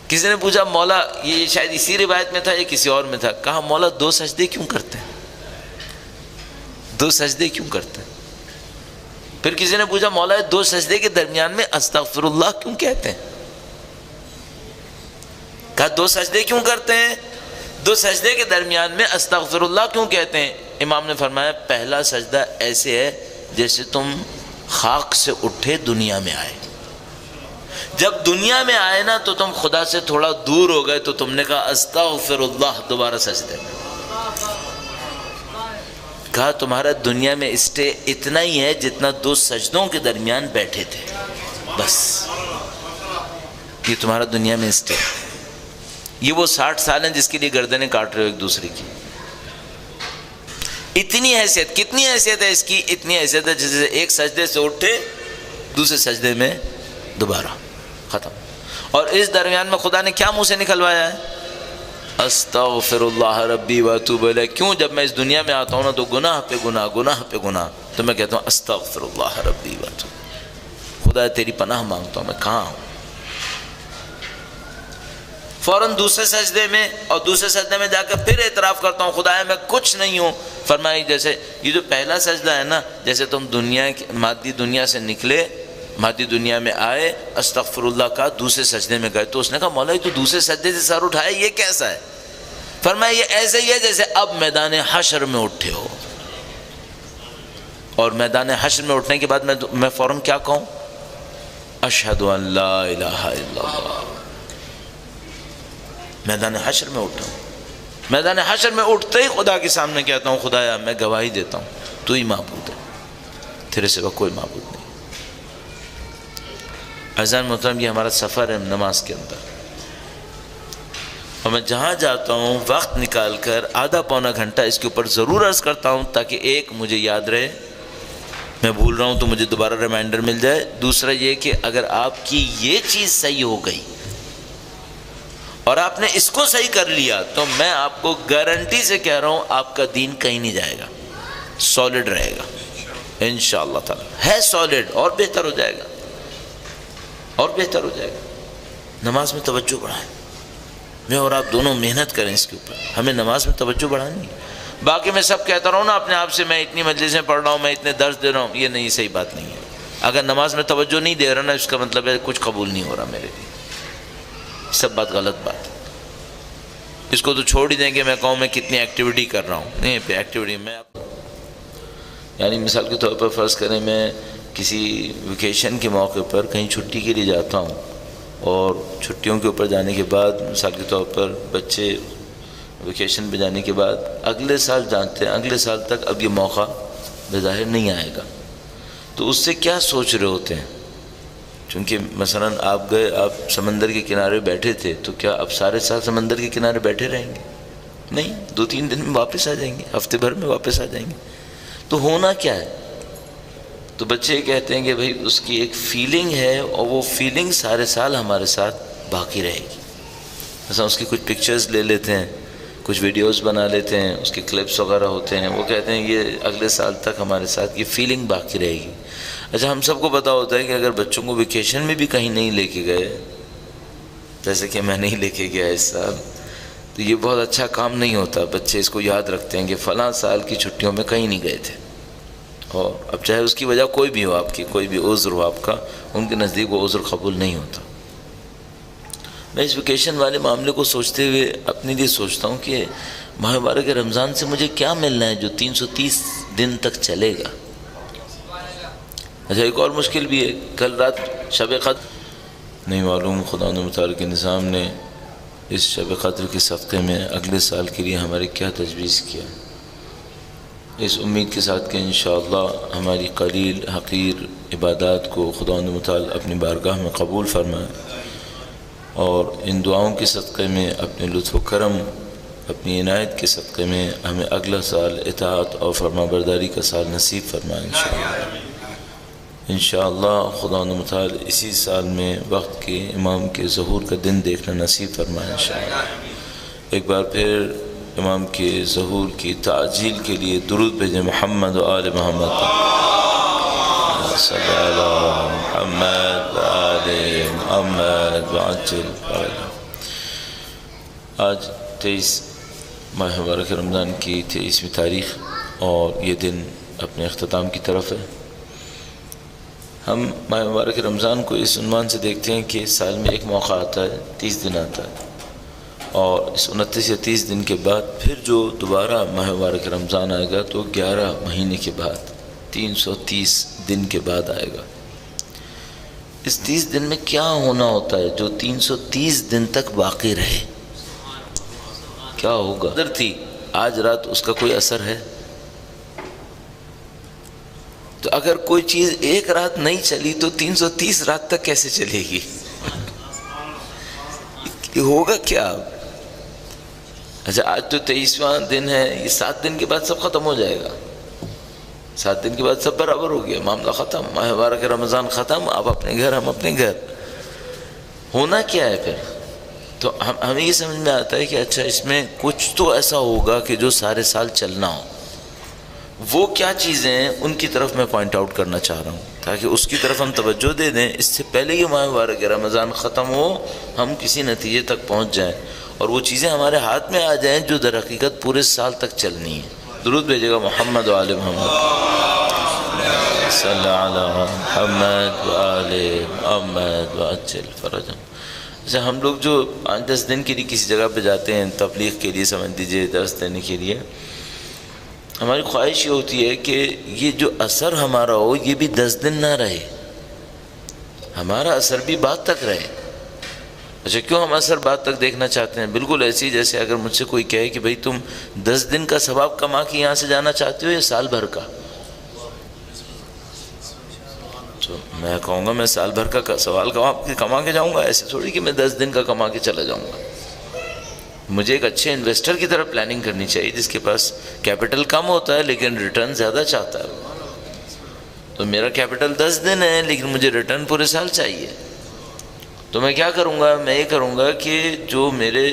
کسی نے پوچھا مولا، یہ شاید اسی روایت میں تھا یا کسی اور میں تھا، کہا مولا 2 سجدے کیوں کرتے ہیں؟ 2 سجدے کیوں کرتے ہیں؟ پھر کسی نے پوچھا مولا 2 سجدے کے درمیان میں استغفر اللہ کیوں کہتے ہیں؟ کہا 2 سجدے کیوں کرتے ہیں؟ 2 سجدے کے درمیان میں استغفر اللہ کیوں کہتے ہیں؟ امام نے فرمایا پہلا سجدہ ایسے ہے جیسے تم خاک سے اٹھے دنیا میں آئے، جب دنیا میں آئے نا تو تم خدا سے تھوڑا دور ہو گئے تو تم نے کہا استغفر اللہ، دوبارہ سجدے میں۔ کہا تمہارا دنیا میں اسٹے اتنا ہی ہے جتنا 2 سجدوں کے درمیان بیٹھے تھے، بس یہ تمہارا دنیا میں اسٹے۔ یہ وہ 60 سال ہیں جس کے لیے گردنیں کاٹ رہے ہو ایک دوسرے کی، اتنی حیثیت۔ کتنی حیثیت ہے اس کی؟ اتنی حیثیت ہے جیسے ایک سجدے سے اٹھے دوسرے سجدے میں دوبارہ ختم۔ اور اس درمیان میں خدا نے کیا منہ سے نکلوایا ہے؟ استغفر اللہ ربی واتوب الیہ۔ کیوں؟ جب میں اس دنیا میں آتا ہوں نا تو گناہ پہ گناہ، گناہ پہ گناہ، تو میں کہتا ہوں استغفر اللہ ربی واتوب، خدا تیری پناہ مانگتا ہوں، میں کہاں ہوں؟ فوراً دوسرے سجدے میں، اور دوسرے سجدے میں جا کر پھر اعتراف کرتا ہوں خدا میں کچھ نہیں ہوں۔ فرمایا جیسے یہ جو پہلا سجدہ ہے نا، جیسے تم مادی دنیا سے نکلے، مادی دنیا میں آئے، استغفر اللہ کا، دوسرے سجدے میں گئے، تو اس نے کہا مولا تو دوسرے سجدے سے سر اٹھایا یہ کیسا ہے؟ فرمایا یہ ایسے ہی ہے جیسے اب میدان حشر میں اٹھے ہو، اور میدان حشر میں اٹھنے کے بعد میں فوراً کیا کہوں؟ اشہد ان لا الہ الا اللہ۔ میدان حشر میں اٹھا ہوں، میدان حشر میں اٹھتے ہی خدا کے سامنے کہتا ہوں خدایا میں گواہی دیتا ہوں تو ہی معبود ہے، تیرے سوا کوئی معبود نہیں۔ عزیزان محترم، یہ ہمارا سفر ہے نماز کے اندر، اور میں جہاں جاتا ہوں وقت نکال کر آدھا پونا گھنٹہ اس کے اوپر ضرور عرض کرتا ہوں تاکہ ایک مجھے یاد رہے، میں بھول رہا ہوں تو مجھے دوبارہ ریمائنڈر مل جائے۔ دوسرا یہ کہ اگر آپ کی یہ چیز صحیح ہو گئی اور آپ نے اس کو صحیح کر لیا تو میں آپ کو گارنٹی سے کہہ رہا ہوں آپ کا دین کہیں نہیں جائے گا، سالڈ رہے گا انشاءاللہ تعالی، ہے سالڈ، اور بہتر ہو جائے گا، اور بہتر ہو جائے گا۔ نماز میں توجہ بڑھائیں، میں اور آپ دونوں محنت کریں اس کے اوپر، ہمیں نماز میں توجہ بڑھانی ہے۔ باقی میں سب کہتا رہا ہوں نا اپنے آپ سے میں اتنی مجلسیں پڑھ رہا ہوں، میں اتنے درس دے رہا ہوں، یہ نہیں، صحیح بات نہیں ہے۔ اگر نماز میں توجہ نہیں دے رہا نا، اس کا مطلب ہے کچھ قبول نہیں ہو رہا میرے لیے. سب بات غلط بات. اس کو تو چھوڑ ہی دیں گے میں کہوں میں کتنی ایکٹیویٹی کر رہا ہوں. نہیں پہ ایکٹیویٹی میں، یعنی مثال کے طور پر فرض کریں میں کسی ویکیشن کے موقع پر کہیں چھٹی کے لیے جاتا ہوں، اور چھٹیوں کے اوپر جانے کے بعد مثال کے طور پر بچے ویکیشن پہ جانے کے بعد اگلے سال جانتے ہیں اگلے سال تک اب یہ موقع بظاہر نہیں آئے گا، تو اس سے کیا سوچ رہے ہوتے ہیں؟ چونکہ مثلا آپ گئے، آپ سمندر کے کنارے بیٹھے تھے، تو کیا اب سارے سال سمندر کے کنارے بیٹھے رہیں گے؟ نہیں، 2-3 دن میں واپس آ جائیں گے، ہفتے بھر میں واپس آ جائیں گے. تو ہونا کیا ہے؟ تو بچے کہتے ہیں کہ بھائی اس کی ایک فیلنگ ہے، اور وہ فیلنگ سارے سال ہمارے ساتھ باقی رہے گی. مثلا اس کی کچھ پکچرز لے لیتے ہیں، کچھ ویڈیوز بنا لیتے ہیں، اس کے کلپس وغیرہ ہوتے ہیں، وہ کہتے ہیں یہ اگلے سال تک ہمارے ساتھ یہ فیلنگ باقی رہے گی. اچھا، ہم سب کو پتہ ہوتا ہے کہ اگر بچوں کو ویکیشن میں بھی کہیں نہیں لے کے گئے، جیسے کہ میں نہیں لے کے گیا اس سال، تو یہ بہت اچھا کام نہیں ہوتا. بچے اس کو یاد رکھتے ہیں کہ فلاں سال کی چھٹیوں میں کہیں نہیں گئے تھے، اور اب چاہے اس کی وجہ کوئی بھی ہو، آپ کی کوئی بھی عذر ہو آپ کا، ان کے نزدیک وہ عذر قبول نہیں ہوتا. میں اس ویکیشن والے معاملے کو سوچتے ہوئے اپنے لیے سوچتا ہوں کہ ماہ مبارک رمضان سے مجھے کیا ملنا ہے جو 330 دن تک چلے گا. اچھا، ایک اور مشکل بھی ہے، کل رات شب قدر نہیں معلوم خدا متعال کے نظام نے اس شب قدر کے صدقے میں اگلے سال کے لیے ہماری کیا تجویز کیا. اس امید کے ساتھ کہ انشاءاللہ ہماری قلیل حقیر عبادات کو خدا متعال اپنی بارگاہ میں قبول فرمائے، اور ان دعاؤں کے صدقے میں اپنے لطف و کرم، اپنی عنایت کے صدقے میں ہمیں اگلا سال اطاعت اور فرما برداری کا سال نصیب فرمائے انشاءاللہ. خدا متعال اسی سال میں وقت کے امام کے ظہور کا دن دیکھنا نصیب فرمائے انشاءاللہ. ایک بار پھر امام کے ظہور کی تعجیل کے لیے درود بھیجیں. محمد و آل محمد، صلی اللہ محمد و آل محمد وعجل فرجہ. آج 23 ماہ مبارک رمضان کی 23ویں تاریخ، اور یہ دن اپنے اختتام کی طرف ہے. ہم ماہ مبارک رمضان کو اس عنوان سے دیکھتے ہیں کہ سال میں ایک موقع آتا ہے، 30 دن آتا ہے، اور اس 29 یا 30 دن کے بعد پھر جو دوبارہ ماہ مبارک رمضان آئے گا تو 11 مہینے کے بعد 330 دن کے بعد آئے گا. اس 30 دن میں کیا ہونا ہوتا ہے جو 330 دن تک باقی رہے؟ کیا ہوگا؟ قدر تھی آج رات، اس کا کوئی اثر ہے؟ تو اگر کوئی چیز ایک رات نہیں چلی تو 330 رات تک کیسے چلے گی؟ یہ ہوگا کیا؟ اچھا، آج تو 23واں دن ہے، یہ 7 دن کے بعد سب ختم ہو جائے گا. 7 دن کے بعد سب برابر ہو گیا، معاملہ ختم، ماہ مبارک رمضان ختم، آپ اپنے گھر، ہم اپنے گھر. ہونا کیا ہے پھر؟ تو ہمیں یہ سمجھ میں آتا ہے کہ اچھا اس میں کچھ تو ایسا ہوگا کہ جو سارے سال چلنا ہو. وہ کیا چیزیں ہیں ان کی طرف میں پوائنٹ آؤٹ کرنا چاہ رہا ہوں، تاکہ اس کی طرف ہم توجہ دے دیں. اس سے پہلے یہ ماہ مبارک رمضان ختم ہو، ہم کسی نتیجے تک پہنچ جائیں، اور وہ چیزیں ہمارے ہاتھ میں آ جائیں جو در حقیقت پورے سال تک چلنی ہیں. درود بھیجے گا محمد و آل محمد، صلی علی محمد و آل محمد وعجل فرجہ. اچھا، ہم لوگ جو 5-10 دن کے لیے کسی جگہ پہ جاتے ہیں تبلیغ کے لیے، سمجھ دیجیے درس دینے کے لیے، ہماری خواہش یہ ہوتی ہے کہ یہ جو اثر ہمارا ہو یہ بھی 10 دن نہ رہے، ہمارا اثر بھی بعد تک رہے. اچھا، کیوں ہم اثر بعد تک دیکھنا چاہتے ہیں؟ بالکل ایسی جیسے اگر مجھ سے کوئی کہے کہ بھئی تم 10 دن کا ثواب کما کے یہاں سے جانا چاہتے ہو یا سال بھر کا؟ تو میں کہوں گا میں سال بھر کا سوال کما کے جاؤں گا، ایسے تھوڑی کہ میں 10 دن کا کما کے چلا جاؤں گا. مجھے ایک اچھے انویسٹر کی طرح پلاننگ کرنی چاہیے جس کے پاس کیپٹل کم ہوتا ہے لیکن ریٹرن زیادہ چاہتا ہے. تو میرا کیپٹل 10 دن ہے لیکن مجھے ریٹرن پورے سال چاہیے. تو میں کیا کروں گا؟ میں یہ کروں گا کہ جو میرے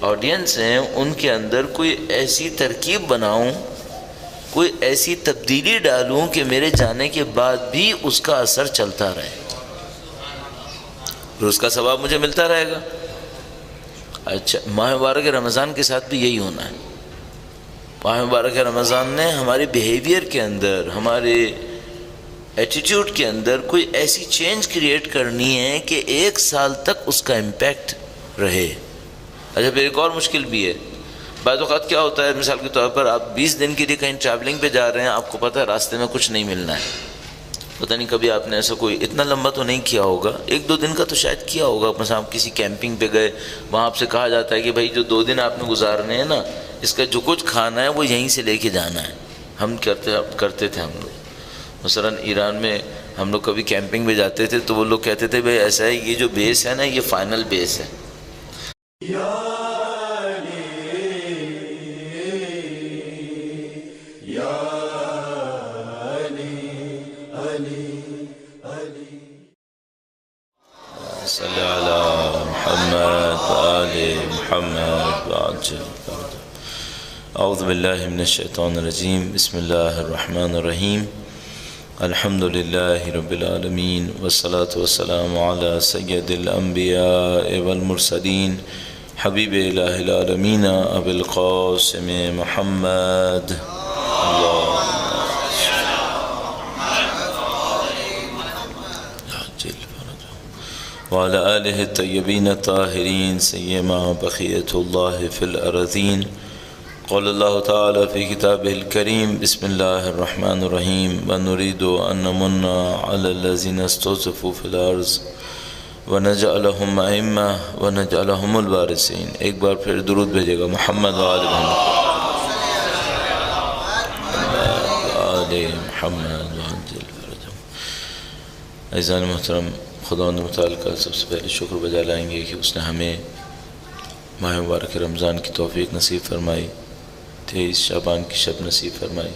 آڈینس ہیں ان کے اندر کوئی ایسی ترکیب بناؤں، کوئی ایسی تبدیلی ڈالوں کہ میرے جانے کے بعد بھی اس کا اثر چلتا رہے، پھر اس کا ثواب مجھے ملتا رہے گا. اچھا، ماہ مبارک رمضان کے ساتھ بھی یہی ہونا ہے. ماہ مبارک رمضان نے ہمارے بیہیویئر کے اندر، ہمارے ایٹیٹیوڈ کے اندر کوئی ایسی چینج کریٹ کرنی ہے کہ 1 سال تک اس کا امپیکٹ رہے۔ اچھا پھر ایک اور مشکل بھی ہے، بعض اوقات کیا ہوتا ہے، مثال کے طور پر آپ 20 دن کے لیے کہیں ٹریولنگ پہ جا رہے ہیں، آپ کو پتہ ہے راستے میں کچھ نہیں ملنا ہے، پتہ نہیں کبھی آپ نے ایسا کوئی اتنا لمبا تو نہیں کیا ہوگا، 1-2 دن کا تو شاید کیا ہوگا، مثلا آپ کسی کیمپنگ پہ گئے، وہاں آپ سے کہا جاتا ہے کہ بھائی جو 2 دن آپ نے گزارنے ہیں نا، اس کا جو کچھ کھانا ہے وہ یہیں سے لے کے جانا ہے۔ ہم کرتے تھے ہم لوگ، مثلا ایران میں ہم لوگ کبھی کیمپنگ پہ جاتے تھے تو وہ لوگ کہتے تھے بھائی ایسا ہے، یہ جو بیس ہے نا یہ فائنل بیس ہے۔ صلی علی محمد وآل محمد وعجل فرجہ۔ اعوذ باللہ من الشیطان الرجیم، بسم اللہ الرحمن الرحیم، الحمد للہ رب العالمین، والصلاة والسلام علی سید الانبیاء والمرسلین، حبیب الہ العالمین ابی القاسم محمد وعلى آلہ الطیبین الطاہرین سیما بقیۃ اللہ فی الارضین۔ قال اللہ تعالی فی کتابہ الکریم، بسم اللہ الرحمن الرحیم، ونريد ان نمن علی الذین استضعفوا فی الارض ونجعلہم ائمہ ونجعلہم الوارثین۔ ایک بار پھر درود بھیجے گا محمد وآل محمد وعجل فرجہ۔ عزیزان محترم، خداوند متعال کا سب سے پہلے شکر بجا لائیں گے کہ اس نے ہمیں ماہ مبارک رمضان کی توفیق نصیب فرمائی، 23 شعبان کی شب نصیب فرمائی۔